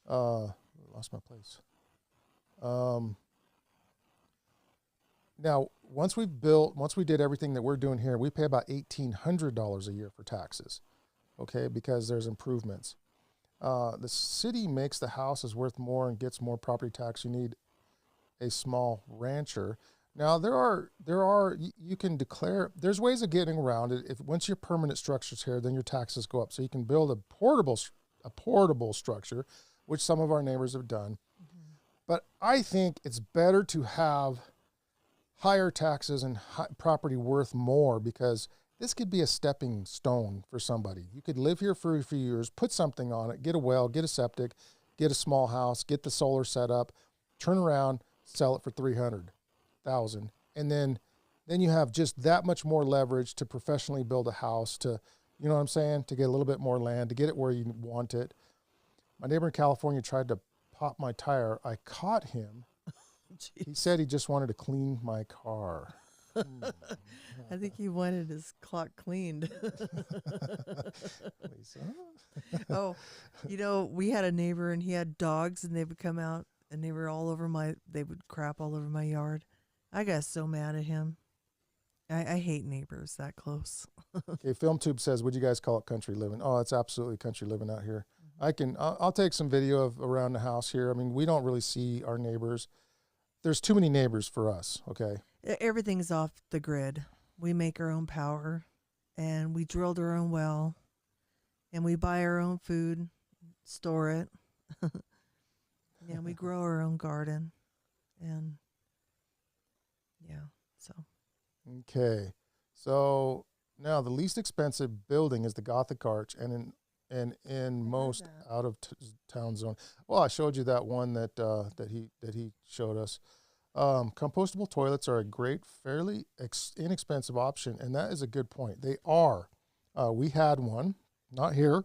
lost my place. Now, once we did everything that we're doing here, we pay about $1,800 a year for taxes, okay, because there's improvements. The city makes the houses worth more and gets more property tax. You need a small rancher. Now, you can declare, there's ways of getting around it. If once your permanent structure's here, then your taxes go up. So you can build a portable structure, which some of our neighbors have done. Mm-hmm. But I think it's better to have higher taxes and property worth more, because this could be a stepping stone for somebody. You could live here for a few years, put something on it, get a well, get a septic, get a small house, get the solar set up, turn around, sell it for $300,000, and then you have just that much more leverage to professionally build a house, to, you know what I'm saying, to get a little bit more land, to get it where you want it. My neighbor in California tried to pop my tire. I caught him. He said he just wanted to clean my car. I think he wanted his clock cleaned. Lisa? Oh, we had a neighbor and he had dogs, and they would come out and they would crap all over my yard. I got so mad at him. I hate neighbors that close. Okay, FilmTube says, would you guys call it country living? Oh, it's absolutely country living out here. Mm-hmm. I'll take some video of around the house here. I mean, we don't really see our neighbors. There's too many neighbors for us, okay? Everything's off the grid. We make our own power, and we drilled our own well, and we buy our own food, store it. Yeah, we grow our own garden, and so. Okay, so now the least expensive building is the Gothic Arch, and in most out of town zone. Well, I showed you that one that he showed us. Compostable toilets are a great, fairly inexpensive option, and that is a good point. They are. We had one, not here,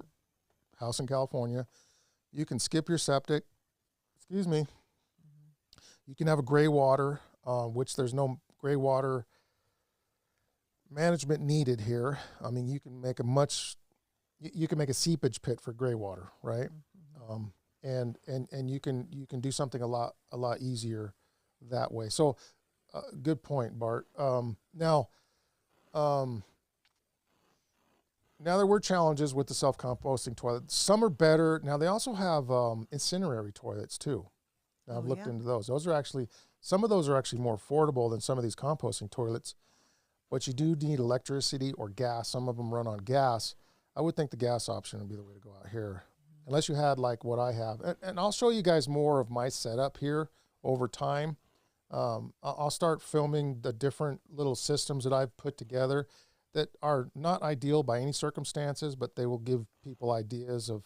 house in California. You can skip your septic. Excuse me. Mm-hmm. You can have a gray water, which there's no gray water management needed here. I mean, you can make a seepage pit for gray water, right? Mm-hmm. And you can do something a lot easier that way. So, good point, Bart. Now there were challenges with the self-composting toilet. Some are better. Now they also have incinerary toilets too. Now I've looked into those. Some of those are actually more affordable than some of these composting toilets, but you do need electricity or gas. Some of them run on gas. I would think the gas option would be the way to go out here, unless you had like what I have. And I'll show you guys more of my setup here over time. I'll start filming the different little systems that I've put together that are not ideal by any circumstances, but they will give people ideas of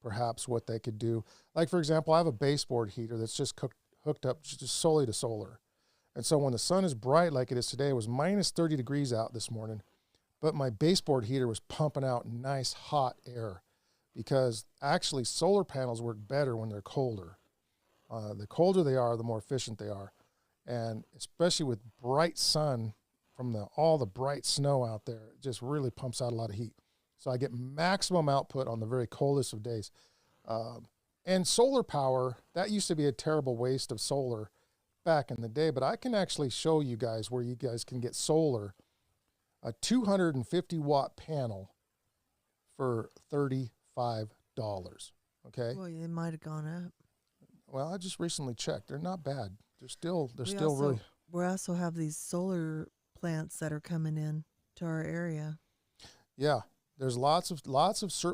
perhaps what they could do. Like, for example, I have a baseboard heater that's just hooked up just solely to solar. And so when the sun is bright like it is today, it was minus 30 degrees out this morning, but my baseboard heater was pumping out nice hot air, because actually solar panels work better when they're colder. The colder they are, the more efficient they are. And especially with bright sun from all the bright snow out there, it just really pumps out a lot of heat. So I get maximum output on the very coldest of days. And solar power, that used to be a terrible waste of solar back in the day, but I can actually show you guys where you guys can get solar, a 250 watt panel for $35. Okay. Well, it might have gone up. Well, I just recently checked. They're not bad. We also have these solar plants that are coming in to our area. Yeah, there's lots of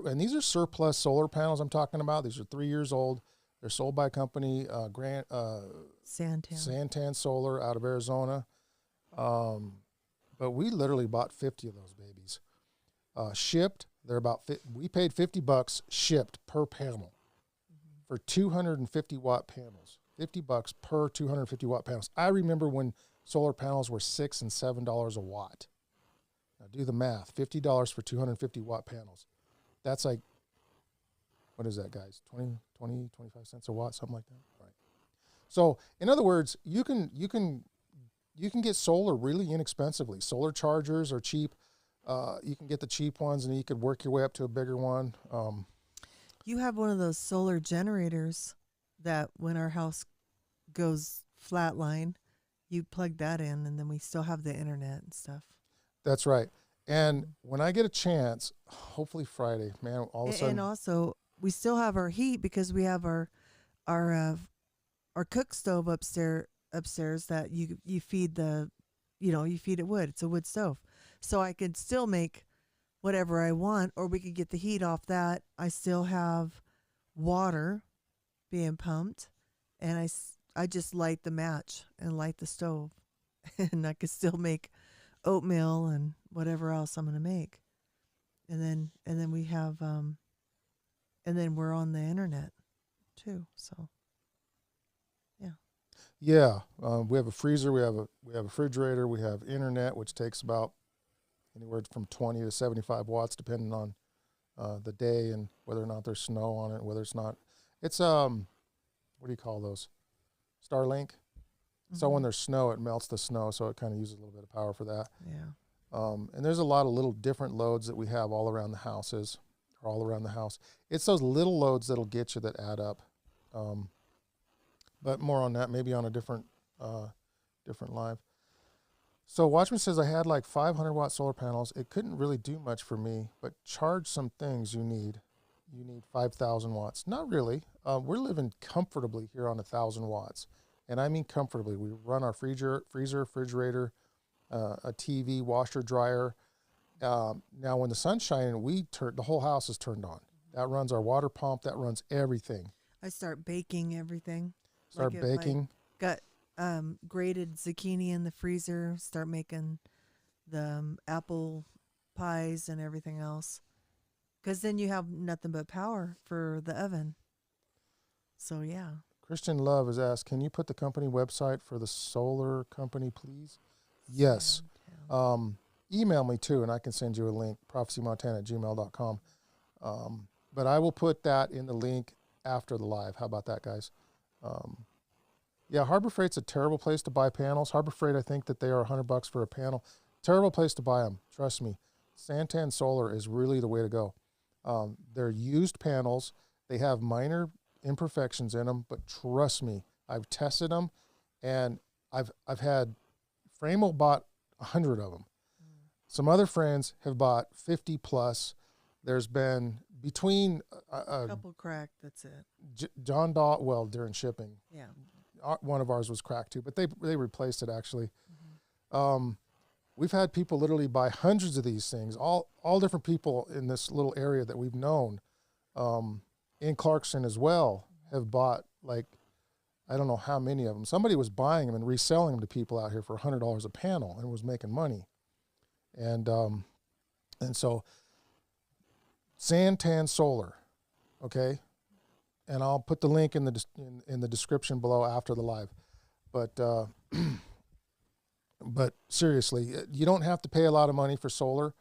and these are surplus solar panels I'm talking about. These are 3 years old. They're sold by a company, Santan Solar out of Arizona. But we literally bought 50 of those babies. Shipped, they're we paid $50 shipped per panel for 250 watt panels. $50 per 250 watt panels. I remember when solar panels were $6 and $7 a watt. Now do the math. $50 for 250 watt panels. That's like, what is that, guys? 25 cents a watt, something like that. Right. So in other words, you can get solar really inexpensively. Solar chargers are cheap. You can get the cheap ones, and you could work your way up to a bigger one. You have one of those solar generators that when our house goes flatline, you plug that in, and then we still have the internet and stuff. That's right. And when I get a chance, hopefully Friday, man, all of a sudden. And also, we still have our heat because we have our cook stove upstairs that you feed you feed it wood. It's a wood stove. So I could still make whatever I want, or we could get the heat off that. I still have water being pumped, and I just light the match and light the stove, and I could still make oatmeal and whatever else I'm going to make. And then we have and then we're on the internet too. So yeah, we have a freezer, we have a refrigerator, we have internet, which takes about anywhere from 20 to 75 watts, depending on the day and whether or not there's snow on it, whether it's not. It's what do you call those? Starlink. Mm-hmm. So when there's snow, it melts the snow, so it kind of uses a little bit of power for that. Yeah. And there's a lot of little different loads that we have all around the house. It's those little loads that'll get you that add up. But more on that, maybe on a different live. So Watchman says, I had like 500 watt solar panels. It couldn't really do much for me, but charge some things you need. You need 5,000 watts. Not really. We're living comfortably here on 1,000 watts. And I mean comfortably. We run our freezer, refrigerator, a TV, washer, dryer. Now when the sun's shining, the whole house is turned on. That runs our water pump. That runs everything. I start baking everything. Start baking. Got grated zucchini in the freezer. Start making the apple pies and everything else. Because then you have nothing but power for the oven. So, yeah. Christian Love has asked, can you put the company website for the solar company, please? Yes. Email me, too, and I can send you a link, prophecymontana@gmail.com. But I will put that in the link after the live. How about that, guys? Yeah, Harbor Freight's a terrible place to buy panels. Harbor Freight, I think that they are $100 for a panel. Terrible place to buy them. Trust me. Santan Solar is really the way to go. They're used panels. They have minor imperfections in them, but trust me, I've tested them, and I've had Framo bought 100 of them. Some other friends have bought 50 plus. There's been between a couple cracked. That's it. John Daw. Well, during shipping, yeah, one of ours was cracked too, but they replaced it actually. Mm-hmm. We've had people literally buy hundreds of these things. All different people in this little area that we've known, in Clarkson as well, have bought like I don't know how many of them. Somebody was buying them and reselling them to people out here for $100 a panel and was making money. And so Santan Solar, okay? And I'll put the link in the description below after the live. But seriously, you don't have to pay a lot of money for solar.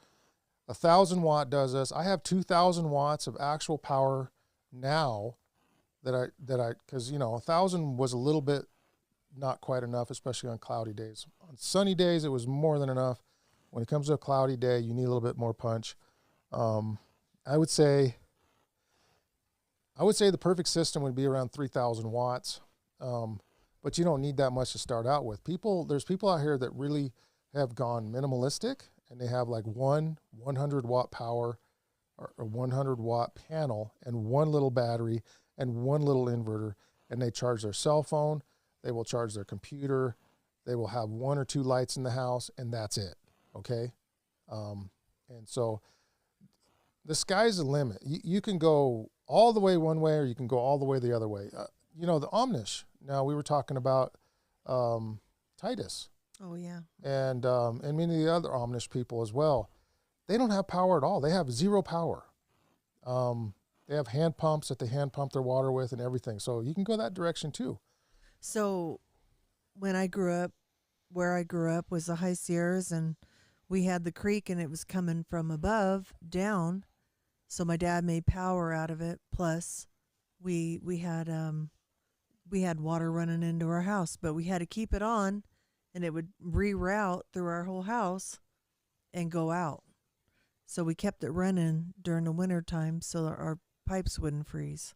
1,000 watt does this. I have 2,000 watts of actual power now because 1,000 was a little bit not quite enough, especially on cloudy days. On sunny days, it was more than enough. When it comes to a cloudy day, you need a little bit more punch. I would say the perfect system would be around 3,000 watts. But you don't need that much to start out with. There's people out here that really have gone minimalistic, and they have like one 100 watt power or a 100 watt panel and one little battery and one little inverter, and they charge their cell phone, they will charge their computer, they will have one or two lights in the house, and that's it, okay? And so the sky's the limit. You can go all the way one way, or you can go all the way the other way. The Omnish. Now, we were talking about Titus. Oh, yeah. And many of the other Omnish people as well. they don't have power at all. They have zero power. They have hand pumps that they hand pump their water with and everything. So you can go that direction too. So when I grew up, where I grew up was the High Sierras, and we had the creek, and it was coming from above down. So my dad made power out of it. Plus, we had water running into our house, but we had to keep it on, and it would reroute through our whole house and go out. So we kept it running during the winter time so that our pipes wouldn't freeze.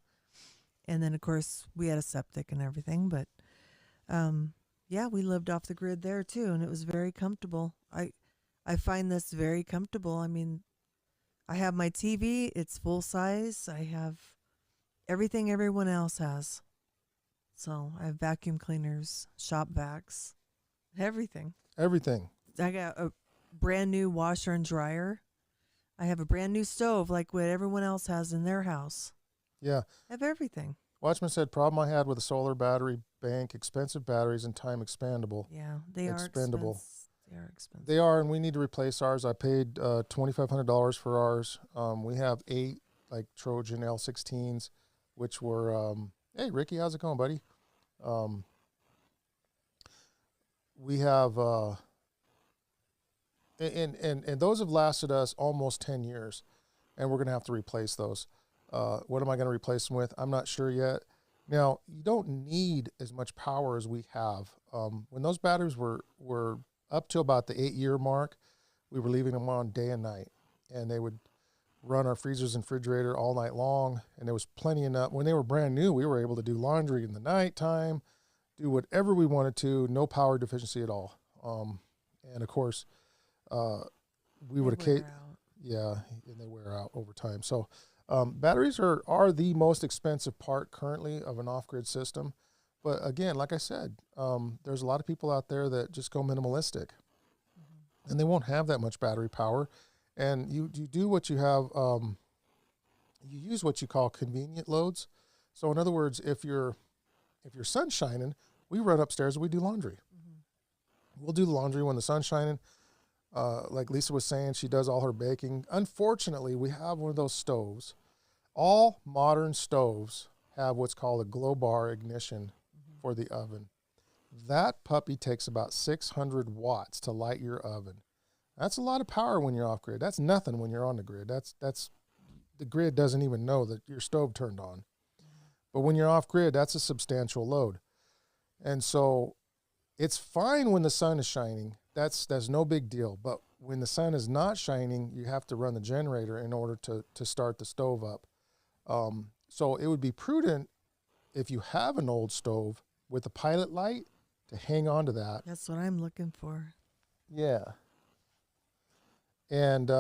And then, of course, we had a septic and everything. But, yeah, we lived off the grid there, too, and it was very comfortable. I find this very comfortable. I mean, I have my TV. It's full size. I have everything everyone else has. So I have vacuum cleaners, shop vacs, everything. Everything. I got a brand new washer and dryer. I have a brand new stove like what everyone else has in their house. Yeah. I have everything. Watchman said, problem I had with a solar battery bank, expensive batteries and time expandable. Yeah, they Expendable. They are expensive. They are, and we need to replace ours. I paid $2,500 for ours. We have 8 like Trojan L16s, which were, hey, Ricky, how's it going, buddy? We have, and those have lasted us almost 10 years, and we're going to have to replace those. What am I going to replace them with? I'm not sure yet. Now, you don't need as much power as we have. When those batteries were up to about the 8-year mark, we were leaving them on day and night, and they would run our freezers and refrigerator all night long, and there was plenty enough. When they were brand new, we were able to do laundry in the nighttime, do whatever we wanted to, no power deficiency at all. And of course, we would have, yeah, and they wear out over time. So batteries are the most expensive part currently of an off-grid system. But again, like I said, there's a lot of people out there that just go minimalistic, and they won't have that much battery power. And you do what you have, you use what you call convenient loads. So in other words, if your sun's shining, we run upstairs and we do laundry. We'll do the laundry when the sun's shining. Like Lisa was saying, she does all her baking. Unfortunately, we have one of those stoves. All modern stoves have what's called a glow bar ignition for the oven. That puppy takes about 600 watts to light your oven. That's a lot of power when you're off grid. That's nothing when you're on the grid. That's the grid doesn't even know that your stove turned on. But when you're off grid, that's a substantial load. And so it's fine when the sun is shining. That's no big deal. But when the sun is not shining, you have to run the generator in order to start the stove up. So it would be prudent if you have an old stove with a pilot light to hang on to that. That's what I'm looking for. Yeah. And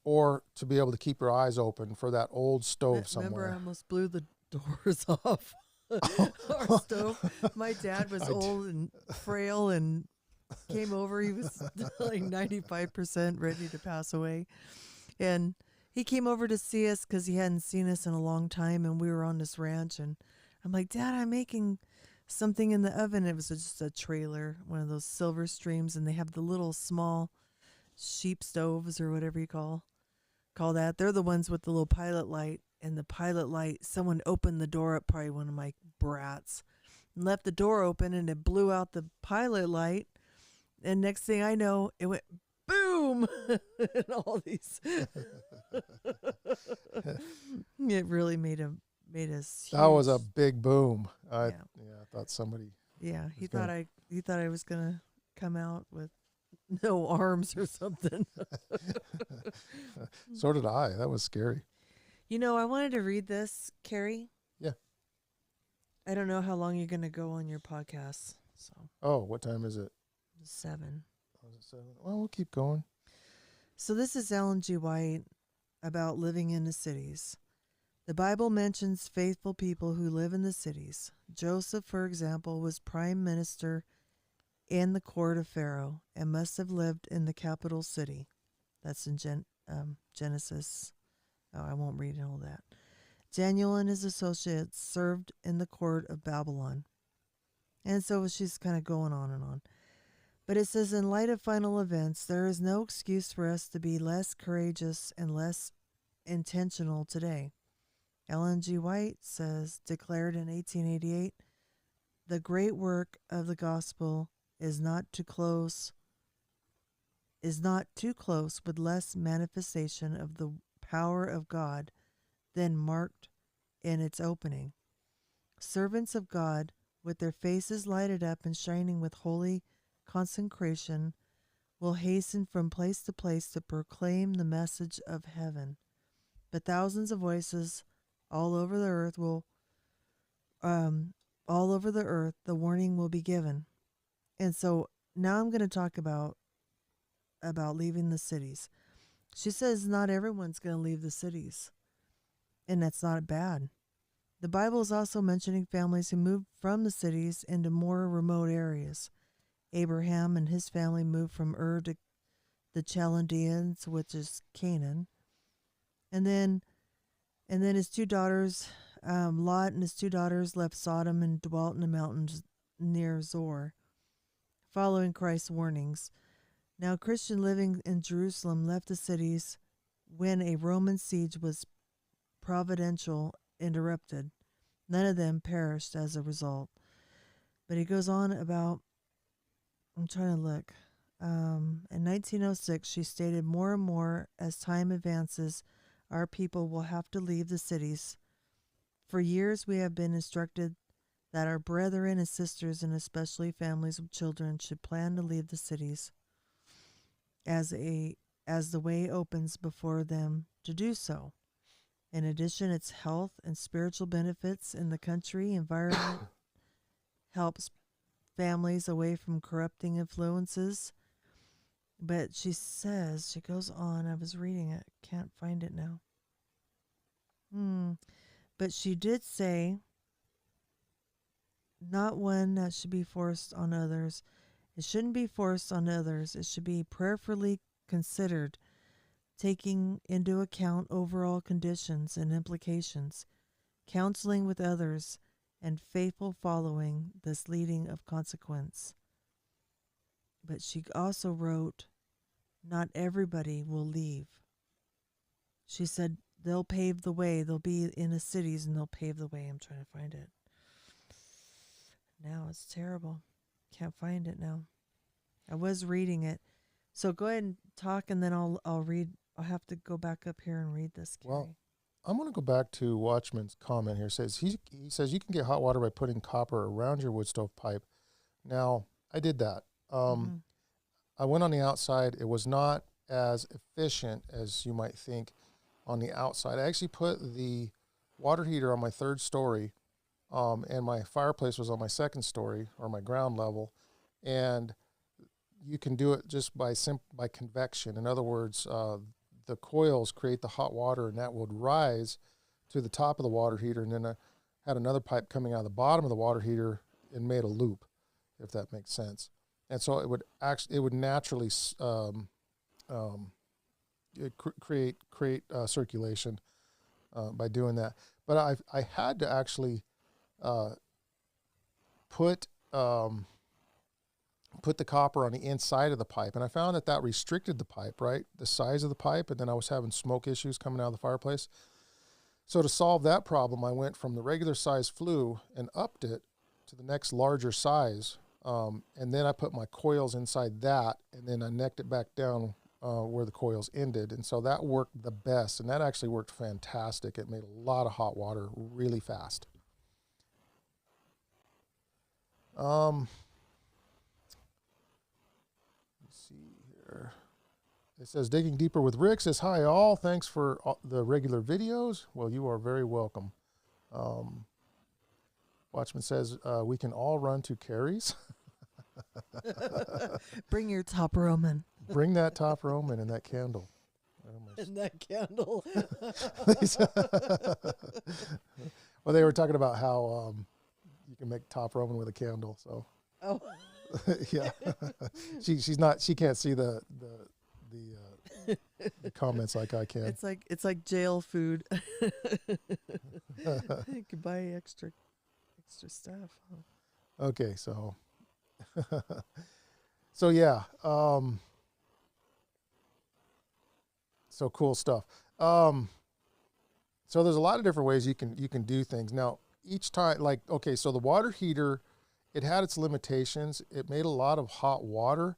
or to be able to keep your eyes open for that old stove somewhere. Remember, I almost blew the doors off our stove. My dad was old and frail and came over. He was like 95% ready to pass away. And he came over to see us because he hadn't seen us in a long time, and we were on this ranch. And I'm like, Dad, I'm making something in the oven. It was just a trailer, one of those Silver Streams, and they have the little small sheep stoves or whatever you call that. They're the ones with the little pilot light. And the pilot light, someone opened the door up, probably one of my brats, and left the door open, and it blew out the pilot light. And next thing I know, it went boom, and all these. It really made us. Huge. That was a big boom. I thought somebody. Yeah, he thought I was gonna come out with no arms or something. So did I. That was scary. You know, I wanted to read this, Carrie. Yeah. I don't know how long you're going to go on your podcast. So. Oh, what time is it? 7. Oh, is it 7? Well, we'll keep going. So this is Ellen G. White about living in the cities. The Bible mentions faithful people who live in the cities. Joseph, for example, was prime minister in the court of Pharaoh and must have lived in the capital city. That's in Genesis. Oh, I won't read all that. Daniel and his associates served in the court of Babylon. And so she's kind of going on and on. But it says, in light of final events, there is no excuse for us to be less courageous and less intentional today. Ellen G. White says, declared in 1888, the great work of the gospel is not too close with less manifestation of the power of God than marked in its opening. Servants of God, with their faces lighted up and shining with holy consecration, will hasten from place to place to proclaim the message of heaven. But thousands of voices all over the earth the warning will be given. And so now I'm going to talk about leaving the cities. She says not everyone's going to leave the cities, and that's not bad. The Bible is also mentioning families who moved from the cities into more remote areas. Abraham and his family moved from Ur to the Chaldeans, which is Canaan, and then his two daughters, Lot and his two daughters, left Sodom and dwelt in the mountains near Zoar, following Christ's warnings. Now, Christian living in Jerusalem left the cities when a Roman siege was providential interrupted. None of them perished as a result. But he goes on about, I'm trying to look. In 1906, she stated, more and more as time advances, our people will have to leave the cities. For years, we have been instructed that our brethren and sisters, and especially families with children, should plan to leave the cities as the way opens before them to do so. In addition, its health and spiritual benefits in the country environment helps families away from corrupting influences. But she goes on, I was reading it, can't find it now. But she did say, not one that should be forced on others. It shouldn't be forced on others. It should be prayerfully considered, taking into account overall conditions and implications, counseling with others, and faithful following this leading of consequence. But she also wrote, not everybody will leave. She said they'll pave the way. They'll be in the cities and they'll pave the way. I'm trying to find it. Now it's terrible. Can't find it now. I was reading it. So go ahead and talk, and then I'll read. I'll have to go back up here and read this, Carrie. Well, I'm going to go back to Watchman's comment here. He says you can get hot water by putting copper around your wood stove pipe. Now, I did that. I went on the outside. It was not as efficient as you might think on the outside. I actually put the water heater on my third story, and my fireplace was on my second story, or my ground level, and you can do it just by convection. In other words, the coils create the hot water, and that would rise to the top of the water heater, and then I had another pipe coming out of the bottom of the water heater and made a loop, if that makes sense. And so it would naturally create circulation by doing that. But I had to actually put the copper on the inside of the pipe, and I found that restricted the pipe, right, the size of the pipe, and then I was having smoke issues coming out of the fireplace. So to solve that problem, I went from the regular size flue and upped it to the next larger size, and then I put my coils inside that, and then I necked it back down where the coils ended, and so that worked the best, and that actually worked fantastic. It made a lot of hot water really fast. It says, digging deeper with Rick says, hi all, thanks for the regular videos. Well, you are very welcome. Watchman says, we can all run to Carrie's. Bring your top Roman. Bring that top Roman and that candle. And that candle. Well, they were talking about how you can make top Roman with a candle. So, oh, yeah, she can't see the comments like I can. It's like jail food. You can buy extra stuff. Huh? Okay, so So yeah, so cool stuff. So there's a lot of different ways you can do things. Now each time, like, okay, so the water heater, it had its limitations. It made a lot of hot water,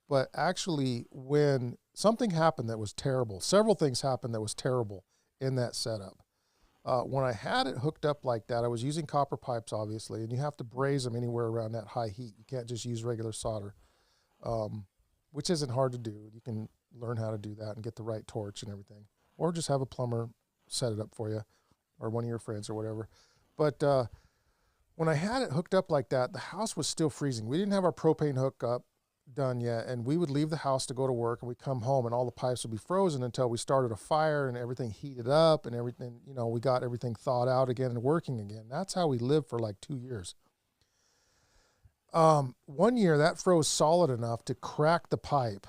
but actually when something happened that was terrible, several things happened that was terrible in that setup. When I had it hooked up like that, I was using copper pipes, obviously, and you have to braze them anywhere around that high heat. You can't just use regular solder, which isn't hard to do. You can learn how to do that and get the right torch and everything, or just have a plumber set it up for you, or one of your friends or whatever. But when I had it hooked up like that, the house was still freezing. We didn't have our propane hookup done yet, and we would leave the house to go to work, and we'd come home and all the pipes would be frozen until we started a fire and everything heated up and everything, we got everything thawed out again and working again. That's how we lived for like 2 years. 1 year that froze solid enough to crack the pipe,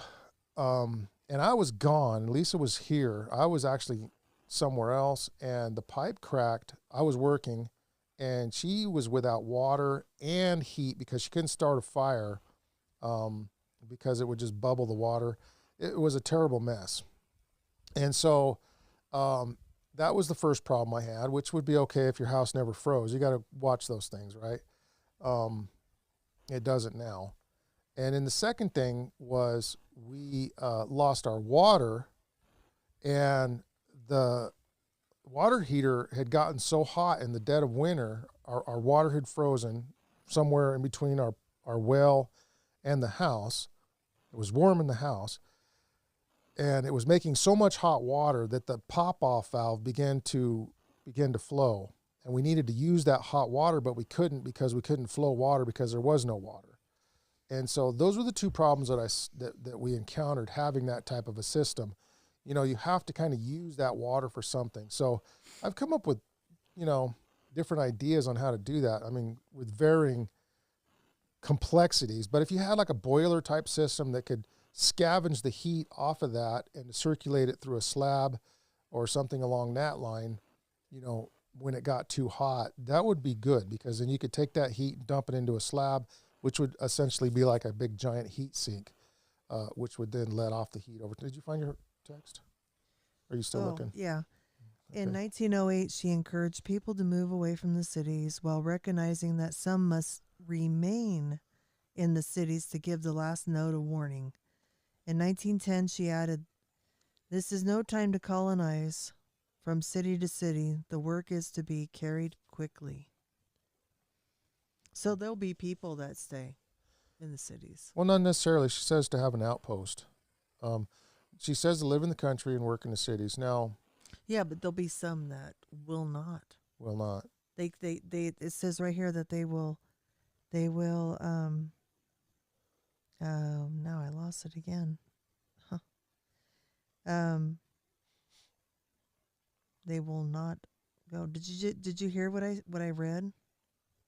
and I was gone. Lisa was here. I was actually somewhere else, and the pipe cracked. I was working, and she was without water and heat because she couldn't start a fire, because it would just bubble the water. It was a terrible mess. And so that was the first problem I had, which would be okay if your house never froze. You got to watch those things, right? It doesn't now. And then the second thing was we lost our water, and the water heater had gotten so hot in the dead of winter, our water had frozen somewhere in between our well and the house. It was warm in the house, and it was making so much hot water that the pop-off valve began to flow, and we needed to use that hot water, but we couldn't because we couldn't flow water because there was no water. And so those were the two problems that we encountered having that type of a system. You have to kind of use that water for something. So I've come up with, different ideas on how to do that. I mean, with varying complexities, but if you had like a boiler type system that could scavenge the heat off of that and circulate it through a slab or something along that line, when it got too hot, that would be good, because then you could take that heat and dump it into a slab, which would essentially be like a big giant heat sink, which would then let off the heat over. Did you find your text? Are you still looking? Yeah. Okay. In 1908, she encouraged people to move away from the cities while recognizing that some must remain in the cities to give the last note of warning. In 1910, she added, "This is no time to colonize. From city to city, the work is to be carried quickly." So there'll be people that stay in the cities. Well, not necessarily. She says to have an outpost. She says to live in the country and work in the cities. Now, Yeah, but there'll be some that will not. will not. They it says right here that they will now I lost it again. Huh. They will not go. Did you hear what I read?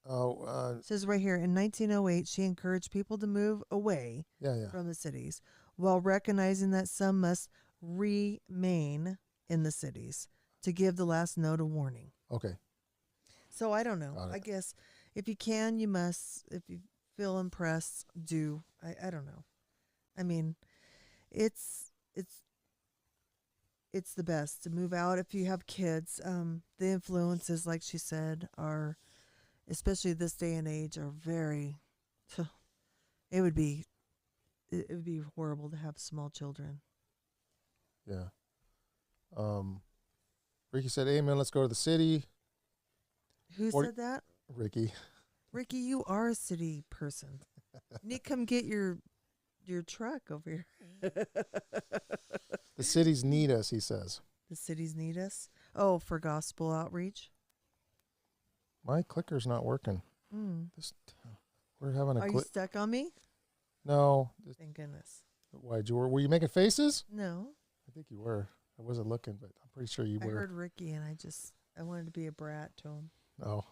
Oh, It says right here, in 1908, she encouraged people to move away yeah. from the cities while recognizing that some must remain in the cities to give the last note of warning. Okay. So I don't know. Got it. I guess if you can, you must. If you feel impressed, do. I don't know. I mean, it's the best to move out if you have kids. The influences, like she said, are, especially this day and age, are very. It would be horrible to have small children. Yeah. Ricky said, "Amen. Let's go to the city." Who said that? Ricky. Ricky, you are a city person. You need to come get your truck over here. The cities need us, he says. The cities need us. Oh, for gospel outreach. My clicker's not working. We're having a Are you stuck on me? No. Thank goodness. Why, were you making faces? No. I think you were. I wasn't looking, but I'm pretty sure you were. I heard Ricky, and I wanted to be a brat to him. Oh.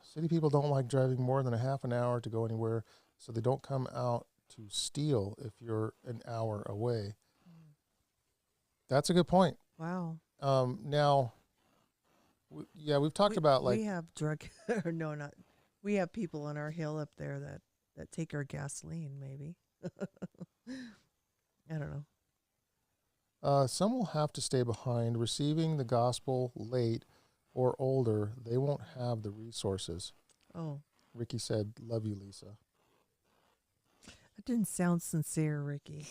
City people don't like driving more than a half an hour to go anywhere, so they don't come out to steal if you're an hour away. That's a good point. Wow. Now, we've talked about like... We have drug... no, not... We have people on our hill up there that take our gasoline, maybe. I don't know. Some will have to stay behind, receiving the gospel late or older. They won't have the resources. Oh, Ricky said, "Love you, Lisa." that didn't sound sincere, Ricky.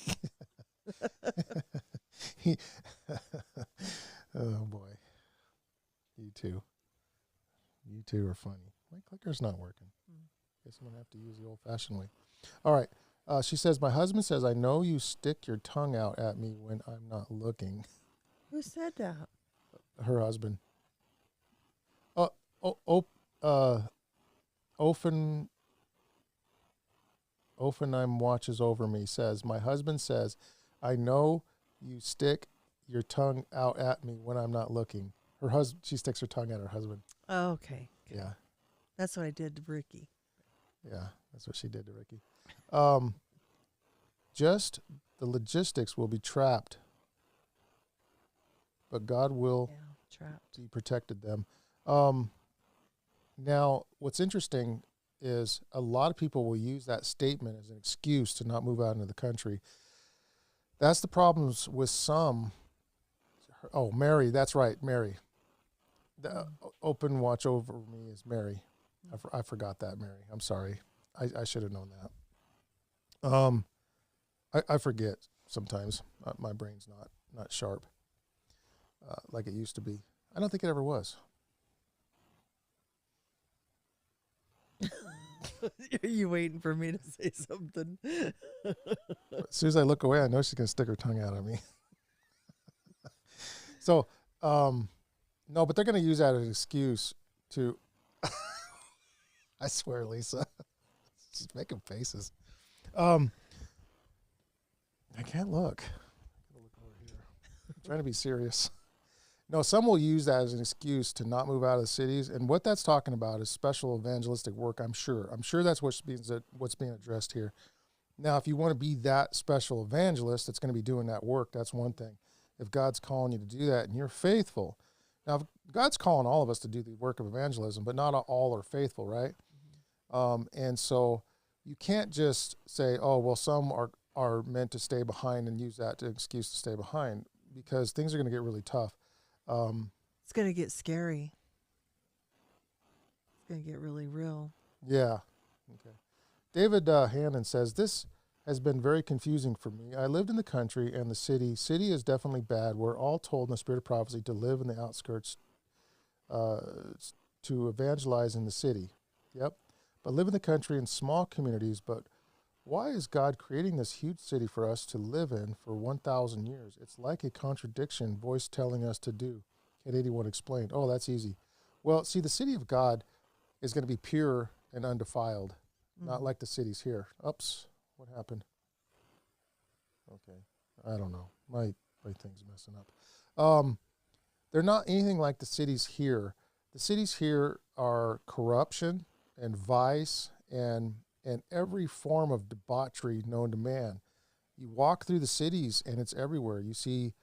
Oh boy, you two are funny. My clicker's not working. Guess I'm gonna have to use the old-fashioned way. All right. She says, "My husband says I know you stick your tongue out at me when I'm not looking." Who said that? Her husband. Offenheim watches over me. Says, "My husband says, I know you stick your tongue out at me when I'm not looking." Her husband. She sticks her tongue at her husband. Oh, okay. Yeah. That's what I did to Ricky. Yeah, that's what she did to Ricky. Just the logistics will be trapped, but God will Trapped. He protected them. Now, what's interesting is a lot of people will use that statement as an excuse to not move out into the country. That's the problems with some. Oh, Mary, that's right, Mary. The open watch over me is Mary. I forgot that, Mary. I'm sorry. I should have known that. I forget sometimes. My brain's not sharp like it used to be. I don't think it ever was. Are you waiting for me to say something? As soon as I look away, I know she's going to stick her tongue out at me. So, no, but they're going to use that as an excuse to. I swear, Lisa. She's making faces. I can't look. I'm gonna look over here. I'm trying to be serious. No, some will use that as an excuse to not move out of the cities, and what that's talking about is special evangelistic work. I'm sure that's what's being addressed here. Now, if you want to be that special evangelist that's going to be doing that work, that's one thing. If God's calling you to do that and you're faithful, now if God's calling all of us to do the work of evangelism, but not all are faithful, right? And so you can't just say, "Oh, well, some are meant to stay behind," and use that to excuse to stay behind, because things are going to get really tough. It's going to get scary. It's going to get really real. Yeah. Okay. David Hannon says, "This has been very confusing for me. I lived in the country and the city. City is definitely bad. We're all told in the spirit of prophecy to live in the outskirts, to evangelize in the city. Yep. But live in the country in small communities. But why is God creating this huge city for us to live in for 1,000 years? It's like a contradiction, voice telling us to do." Kid 81 explained. Oh, that's easy. Well, see, the city of God is going to be pure and undefiled, not like the cities here. Oops, what happened? Okay, I don't know. My thing's messing up. They're not anything like the cities here. The cities here are corruption and vice and every form of debauchery known to man. You walk through the cities and it's everywhere. You see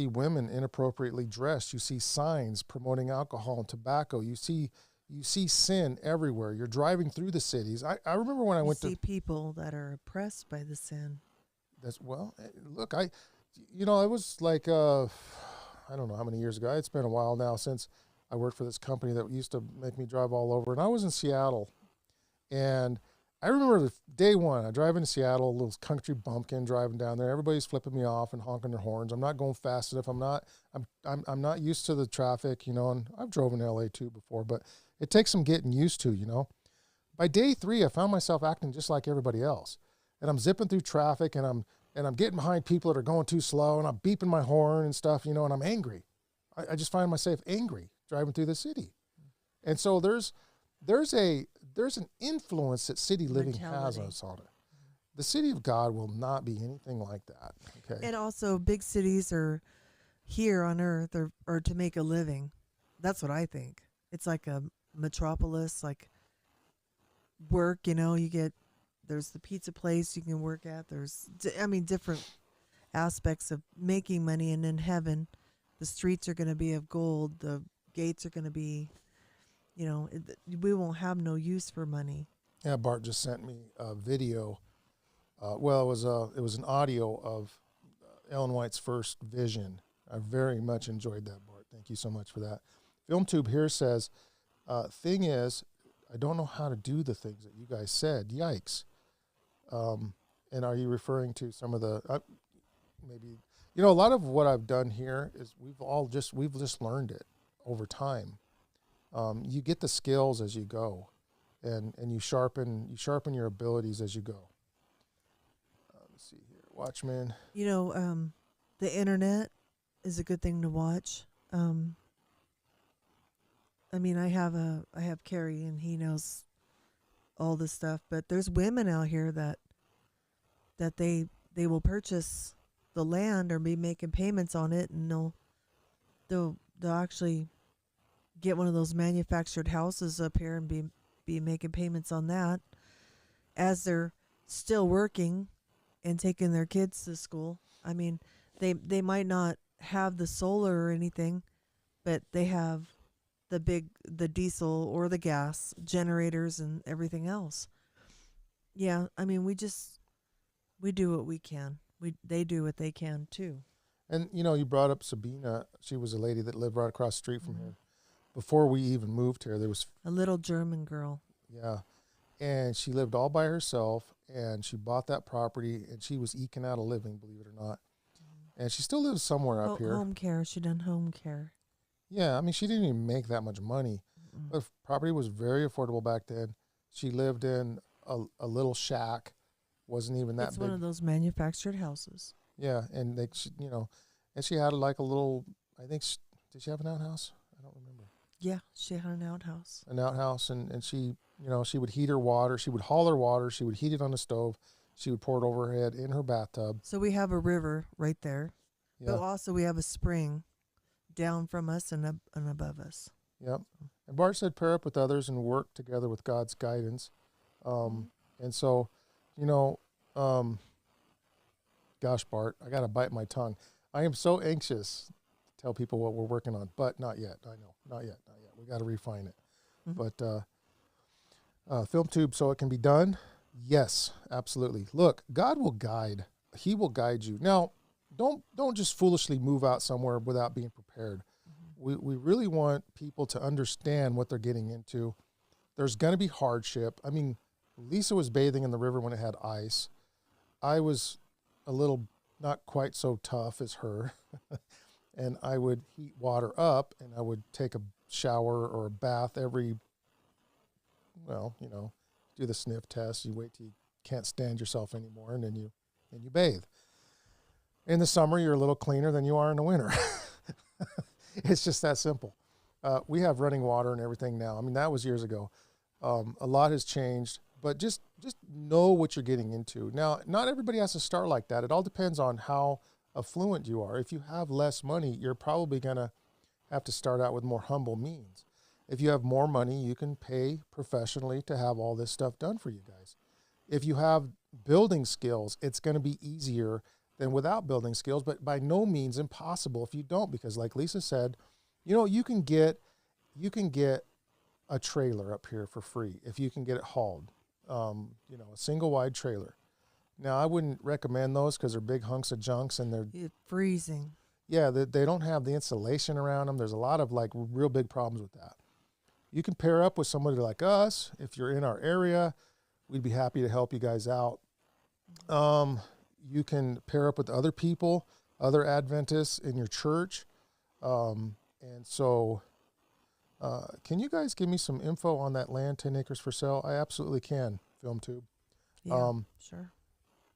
women inappropriately dressed. You see signs promoting alcohol and tobacco. You see sin everywhere. You're driving through the cities. I remember when I went to see people that are oppressed by the sin. Look, it was like I don't know how many years ago. It's been a while now since I worked for this company that used to make me drive all over, and I was in Seattle, and I remember day one, I drive into Seattle, a little country bumpkin driving down there. Everybody's flipping me off and honking their horns. I'm not going fast enough. I'm not used to the traffic, and I've driven in LA too before, but it takes some getting used to, By day 3, I found myself acting just like everybody else. And I'm zipping through traffic and I'm getting behind people that are going too slow, and I'm beeping my horn and stuff, and I'm angry. I just find myself angry driving through the city. And so there's an influence that city living has on us all. The city of God will not be anything like that. Okay. And also, big cities are here on earth are to make a living. That's what I think. It's like a metropolis, like work, there's the pizza place you can work at. There's, different aspects of making money. And in heaven, the streets are going to be of gold. The gates are going to be we won't have no use for money. Yeah, Bart just sent me a video. Well, it was an audio of Ellen White's first vision. I very much enjoyed that, Bart. Thank you so much for that. FilmTube here says, thing is, I don't know how to do the things that you guys said. Yikes. And are you referring to some of the, maybe, a lot of what I've done here is we've just learned it over time. You get the skills as you go, and you sharpen your abilities as you go. Let's see here. Watchmen. The internet is a good thing to watch. I have Carrie, and he knows all this stuff, but there's women out here that they will purchase the land or be making payments on it, and they'll actually get one of those manufactured houses up here and be making payments on that as they're still working and taking their kids to school. They might not have the solar or anything, but they have the diesel or the gas generators and everything else. Yeah, we do what we can. They do what they can too. And you brought up Sabina. She was a lady that lived right across the street from here. Before we even moved here, there was a little German girl. Yeah. And she lived all by herself, and she bought that property, and she was eking out a living, believe it or not. And she still lives somewhere up here. Home care. She done home care. Yeah, she didn't even make that much money. But property was very affordable back then. She lived in a little shack. Wasn't even that big. It's one of those manufactured houses. Yeah, and and she had like a little, did she have an outhouse? I don't remember. Yeah, she had an outhouse. An outhouse, and she, she would heat her water. She would haul her water. She would heat it on the stove. She would pour it over her head in her bathtub. So we have a river right there. Yeah. But also we have a spring down from us and above us. Yep. And Bart said, pair up with others and work together with God's guidance. And so, gosh, Bart, I got to bite my tongue. I am so anxious to tell people what we're working on, but not yet. I know. Not yet. We got to refine it. But FilmTube, so it can be done? Yes, absolutely. Look, God will guide. He will guide you. Now, don't just foolishly move out somewhere without being prepared. We really want people to understand what they're getting into. There's going to be hardship. Lisa was bathing in the river when it had ice. I was a little not quite so tough as her. And I would heat water up, and I would take a shower or a bath every, do the sniff test. You wait till you can't stand yourself anymore, and then you bathe. In the summer, you're a little cleaner than you are in the winter. It's just that simple. We have running water and everything now. That was years ago. A lot has changed, but just know what you're getting into. Now, not everybody has to start like that. It all depends on how affluent you are. If you have less money, you're probably going to have to start out with more humble means. If you have more money, you can pay professionally to have all this stuff done for you guys. If you have building skills, it's going to be easier than without building skills, but by no means impossible if you don't, because like Lisa said, you can get a trailer up here for free if you can get it hauled, a single wide trailer. Now, I wouldn't recommend those because they're big hunks of junks and they're freezing. Yeah, they don't have the insulation around them. There's a lot of real big problems with that. You can pair up with somebody like us. If you're in our area, we'd be happy to help you guys out. You can pair up with other people, other Adventists in your church. And so can you guys give me some info on that land, 10 acres for sale? I absolutely can, FilmTube. Yeah, sure.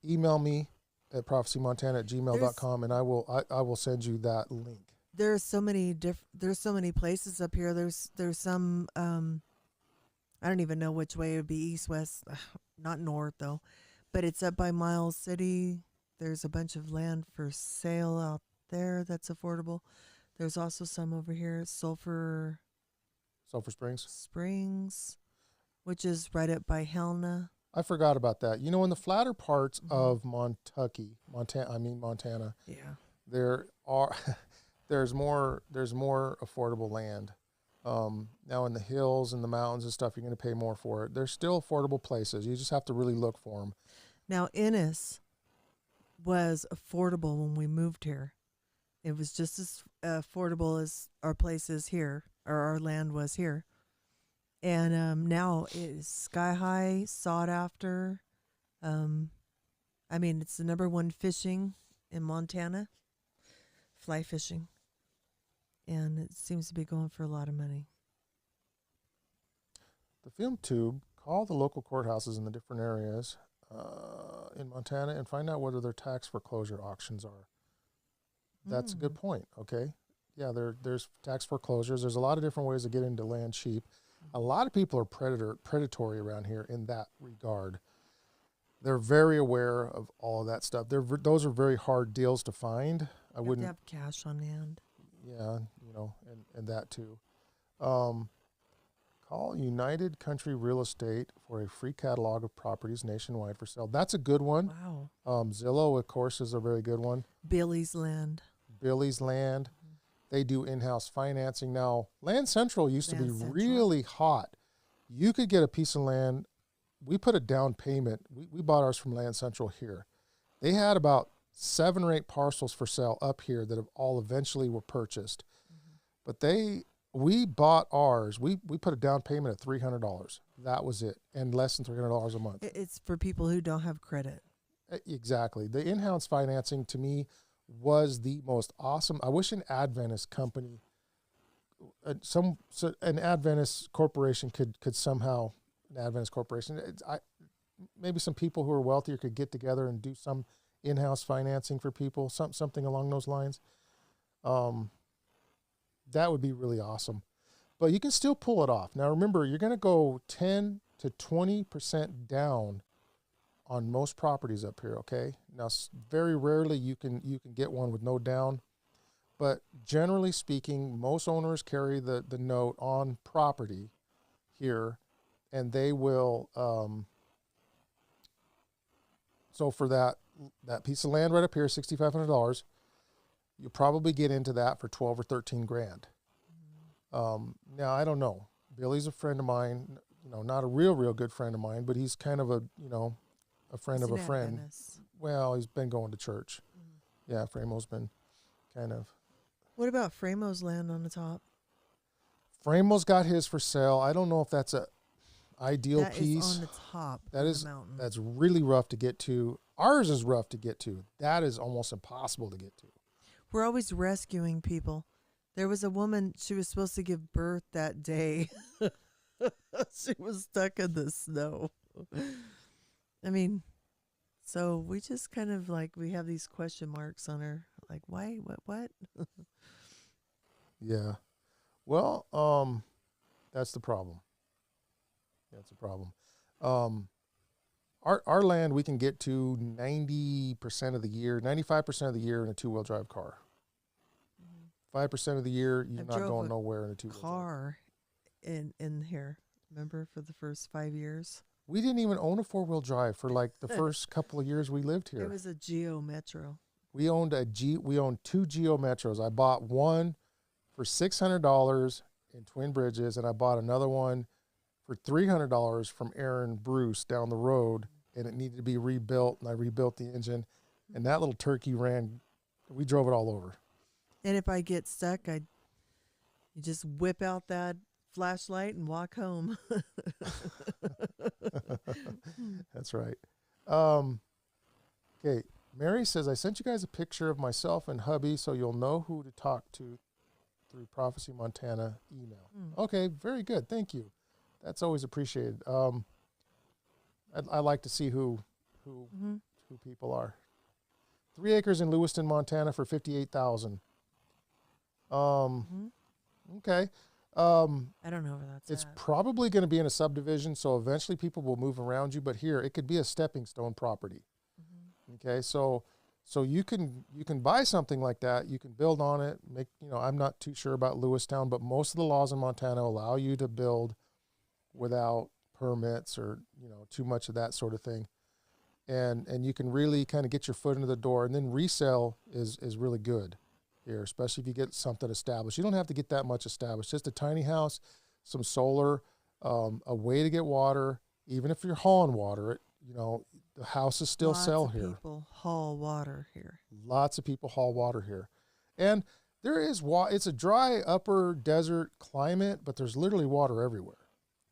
Email me at prophecymontana@gmail.com, and I will send you that link. There's so many places up here. There's some I don't even know which way it would be, east, west, not north though, but it's up by Miles City. There's a bunch of land for sale out there that's affordable. There's also some over here, Sulphur Springs, which is right up by Helena. I forgot about that. In the flatter parts of Montana. Yeah. There's more affordable land. Now in the hills and the mountains and stuff, you're going to pay more for it. They're still affordable places. You just have to really look for them. Now, Ennis was affordable when we moved here. It was just as affordable as our place is here, or our land was here. And now it is sky high, sought after. I mean, it's the number one fishing in Montana, fly fishing. And it seems to be going for a lot of money. The Film Tube, call the local courthouses in the different areas in Montana and find out whether their tax foreclosure auctions are. That's a good point, okay? Yeah, there's tax foreclosures. There's a lot of different ways to get into land cheap. A lot of people are predatory around here in that regard. They're very aware of all of that stuff. Those are very hard deals to find. I wouldn't have cash on hand. Yeah, and that too. Call United Country Real Estate for a free catalog of properties nationwide for sale. That's a good one. Wow. Zillow, of course, is a very good one. Billy's Land. They do in-house financing. Now, Land Central used to be really hot. You could get a piece of land. We put a down payment. We bought ours from Land Central here. They had about 7 or 8 parcels for sale up here that have all eventually were purchased. But we bought ours. We put a down payment of $300. That was it, and less than $300 a month. It's for people who don't have credit. Exactly. The in-house financing to me was the most awesome. I wish an Adventist company, an Adventist corporation could somehow, an Adventist corporation, maybe some people who are wealthier could get together and do some in-house financing for people, something along those lines. That would be really awesome. But you can still pull it off. Now remember, you're going to go 10 to 20% down on most properties up here, okay? Now very rarely you can get one with no down, but generally speaking, most owners carry the note on property here, and they will so for that piece of land right up here, $6,500, you'll probably get into that for 12 or 13 grand. Now I don't know. Billy's a friend of mine, not a real good friend of mine, but he's kind of a friend of a friend. Well, he's been going to church. Yeah, Framo's been kind of. What about Framo's land on the top? Framo's got his for sale. I don't know if that's a ideal piece. That is on the top of the mountain. That's really rough to get to. Ours is rough to get to. That is almost impossible to get to. We're always rescuing people. There was a woman, she was supposed to give birth that day. She was stuck in the snow. I mean, so we just kind of we have these question marks on her. Like, why? What? Yeah. Well, that's the problem. That's the problem. Our land we can get to 90% of the year, 95% of the year in a 2-wheel drive car. 5% of the year you're not going nowhere in a 2-wheel car in here. Remember, for the first 5 years? We didn't even own a 4-wheel drive for the first couple of years we lived here. It was a Geo Metro. We owned 2 Geo Metros. I bought one for $600 in Twin Bridges, and I bought another one for $300 from Aaron Bruce down the road, and it needed to be rebuilt, and I rebuilt the engine, and that little turkey we drove it all over. And if I get stuck, you just whip out that flashlight and walk home. That's right. Okay. Mary says, I sent you guys a picture of myself and hubby so you'll know who to talk to through Prophecy Montana email. Okay, very good. Thank you. That's always appreciated. I like to see who people are. 3 acres in Lewiston, Montana for $58,000. Okay. I don't know where that's It's at. probably going to be in a subdivision, so eventually people will move around you. But here, it could be a stepping stone property. Okay, so you can buy something like that. You can build on it. I'm not too sure about Lewistown, but most of the laws in Montana allow you to build without permits or too much of that sort of thing. And you can really kind of get your foot into the door, and then resale is really good. here, especially if you get something established. You don't have to get that much established. Just a tiny house, some solar, a way to get water. Even if you're hauling water, the houses still sell here. People haul water here. Lots of people haul water here. And there is it's a dry upper desert climate, but there's literally water everywhere.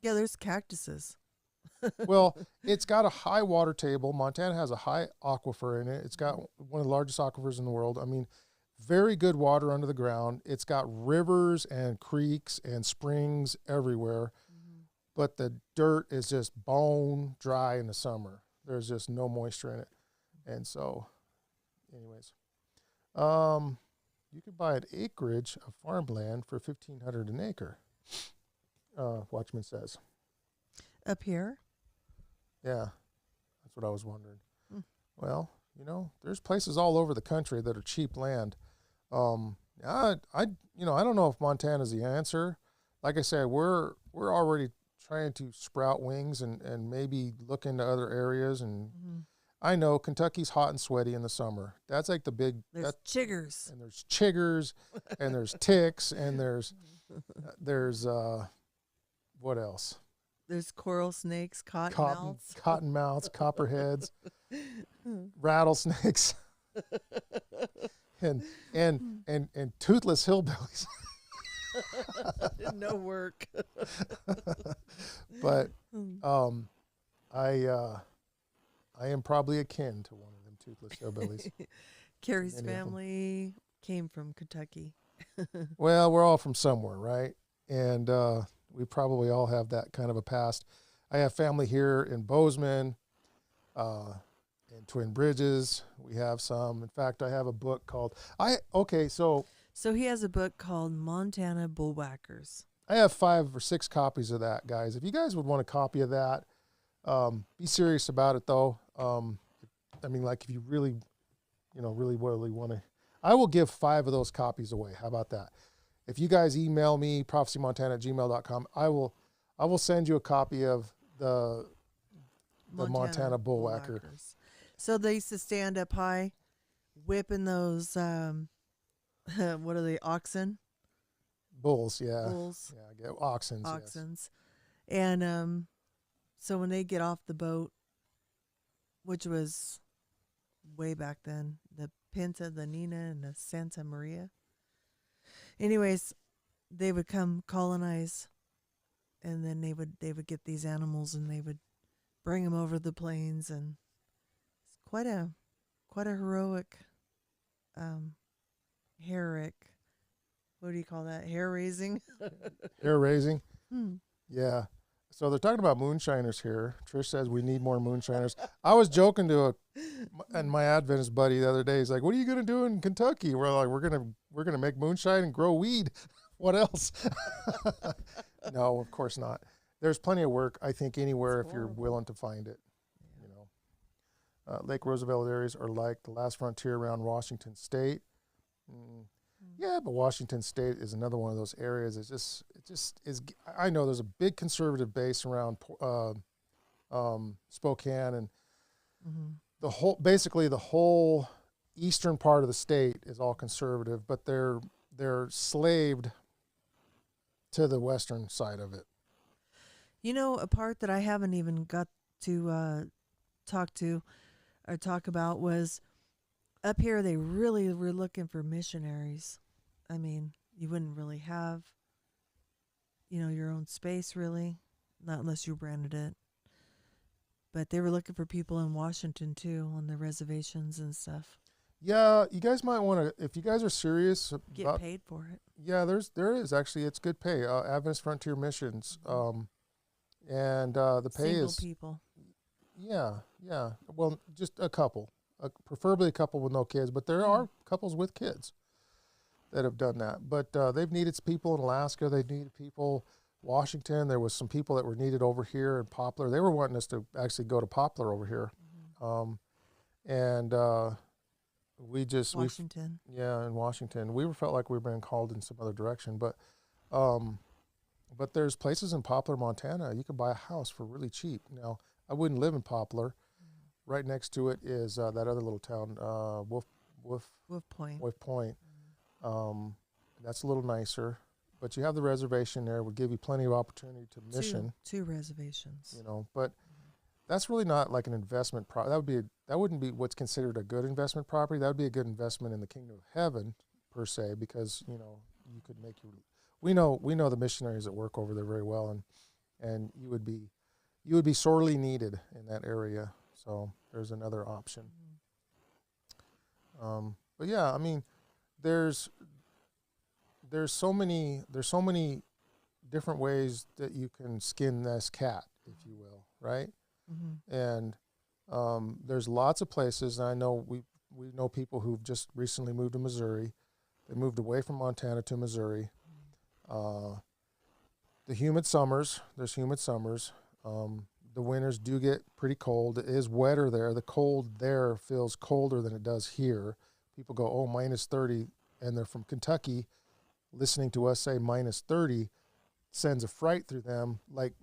Yeah, there's cactuses. Well, it's got a high water table. Montana has a high aquifer in it. It's got one of the largest aquifers in the world. I mean, very good water under the ground. It's got rivers and creeks and springs everywhere, but the dirt is just bone dry in the summer. There's just no moisture in it. And so, anyways, you could buy an acreage of farmland for $1,500 an acre. Watchman says. Up here? Yeah, that's what I was wondering. Well, there's places all over the country that are cheap land. I don't know if Montana's the answer. Like I said, we're already trying to sprout wings and maybe look into other areas. And I know Kentucky's hot and sweaty in the summer. That's like the big. There's chiggers. And there's chiggers, and there's ticks, and there's what else? There's coral snakes, cottonmouths, copperheads, rattlesnakes, and toothless hillbillies. No work. But I am probably akin to one of them toothless hillbillies. Carrie's family came from Kentucky. Well, we're all from somewhere, right? And we probably all have that kind of a past. I have family here in Bozeman, in Twin Bridges. We have some. In fact, I have a book called So he has a book called Montana Bullwhackers. I have 5 or 6 copies of that, guys. If you guys would want a copy of that, be serious about it, though. I mean, like if you really, really want to, I will give 5 of those copies away. How about that? If you guys email me, prophecymontana@gmail.com, I will send you a copy of the Montana Bullwhacker. So they used to stand up high, whipping those, what are they, oxen? Bulls, yeah. Bulls. Yeah, I get oxens. Oxens. Yes. And so when they get off the boat, which was way back then, the Pinta, the Nina, and the Santa Maria. Anyways, they would come colonize, and then they would get these animals, and they would bring them over the plains, and it's quite a heroic, what do you call that? Hair raising. Hair raising. Yeah. So they're talking about moonshiners here. Trish says we need more moonshiners. I was joking to my Adventist buddy the other day. He's like, "What are you gonna do in Kentucky?" We're like, "We're gonna make moonshine and grow weed. What else?" No, of course not. There's plenty of work, I think, anywhere if you're willing to find it. Lake Roosevelt areas are like the last frontier around Washington State. Yeah, but Washington State is another one of those areas. It just is. I know there's a big conservative base around Spokane, and the whole eastern part of the state is all conservative, but they're slaved to the western side of it. A part that I haven't even got to talk about was up here. They really were looking for missionaries. I mean, you wouldn't really have, your own space, really, not unless you rented it. But they were looking for people in Washington, too, on the reservations and stuff. Yeah, you guys might want to, if you guys are serious get paid for it. Yeah, there is actually. It's good pay. Adventist Frontier Missions, and the pay Single is people. Yeah. Well, just a couple, preferably a couple with no kids, but there are couples with kids that have done that. But they've needed people in Alaska. They've needed people Washington. There was some people that were needed over here in Poplar. They were wanting us to actually go to Poplar over here, and Washington. In Washington. We felt like we were being called in some other direction, but there's places in Poplar, Montana. You can buy a house for really cheap. Now, I wouldn't live in Poplar. Right next to it is that other little town, Wolf Point. That's a little nicer, but you have the reservation there. Would give you plenty of opportunity to mission. Two reservations. But that's really not like an investment. That wouldn't be what's considered a good investment property. That would be a good investment in the kingdom of heaven per se, because you could make your. We know the missionaries that work over there very well, and you would be sorely needed in that area. So there's another option. But yeah, I mean, there's so many different ways that you can skin this cat, if you will, right? Mm-hmm. And there's lots of places. And I know we know people who've just recently moved to Missouri. They moved away from Montana to Missouri. There's humid summers. The winters do get pretty cold. It is wetter there. The cold there feels colder than it does here. People go, oh, minus 30, and they're from Kentucky. Listening to us say minus 30 sends a fright through them like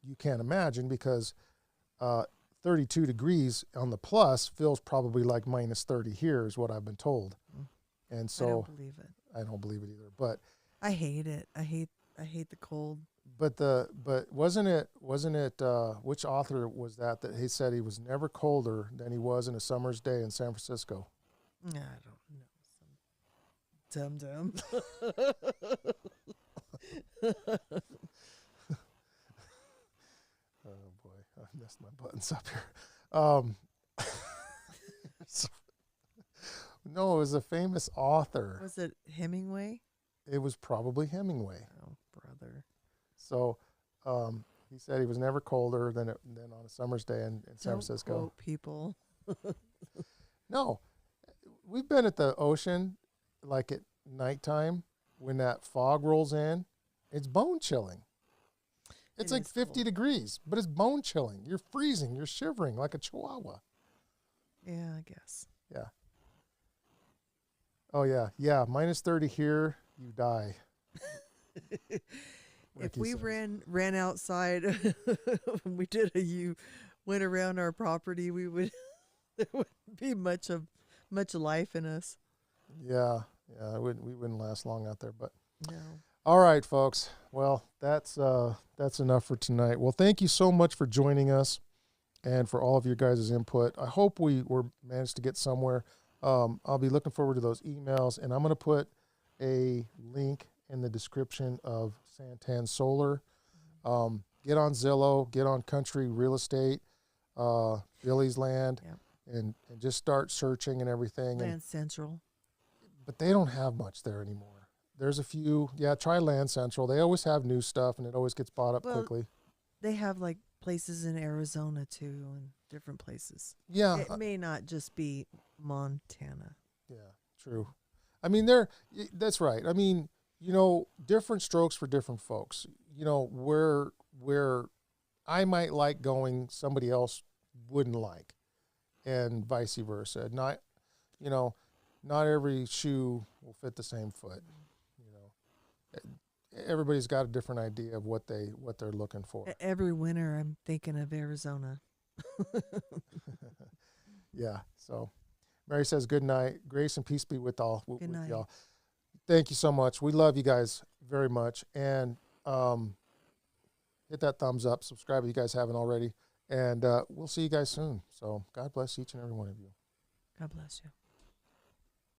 you can't imagine, because 32 degrees on the plus feels probably like minus 30 here is what I've been told. And so I don't believe it. I don't believe it either. But I hate it. I hate the cold. But wasn't it which author was that he said he was never colder than he was in a summer's day in San Francisco? I don't know. Some dum. Oh boy, I messed my buttons up here. No, it was a famous author. Was it Hemingway? It was probably Hemingway. Oh, brother. So he said he was never colder than on a summer's day in San Francisco. Don't quote people. No, we've been at the ocean like at nighttime when that fog rolls in. It's bone chilling. It's like 50 cold. degrees, but it's bone chilling. You're freezing. You're shivering like a chihuahua. Yeah, I guess. Yeah. Oh, yeah. Yeah, minus 30 here, you die. If we ran outside, we went around our property, there wouldn't be much life in us. Yeah, we wouldn't last long out there. But No. all right, folks. Well, that's enough for tonight. Well, thank you so much for joining us and for all of your guys' input. I hope we managed to get somewhere. I'll be looking forward to those emails, and I'm going to put a link in the description of Santan Solar. Get on Zillow, get on Country Real Estate, Billy's Land, Yep. and just start searching and everything. Land Central. But they don't have much there anymore. There's a few. Yeah, try Land Central. They always have new stuff, and it always gets bought up quickly. They have like places in Arizona too, and different places. Yeah. It may not just be Montana. Yeah, true. I mean, that's right. I mean, different strokes for different folks. Where I might like going, somebody else wouldn't like, and vice versa. Not every shoe will fit the same foot. Everybody's got a different idea of what they're looking for. Every winter, I'm thinking of Arizona. Yeah. So, Mary says, "Good night. Grace and peace be with all." Good night. Y'all. Thank you so much. We love you guys very much, and hit that thumbs up. Subscribe if you guys haven't already, and we'll see you guys soon. So, God bless each and every one of you. God bless you.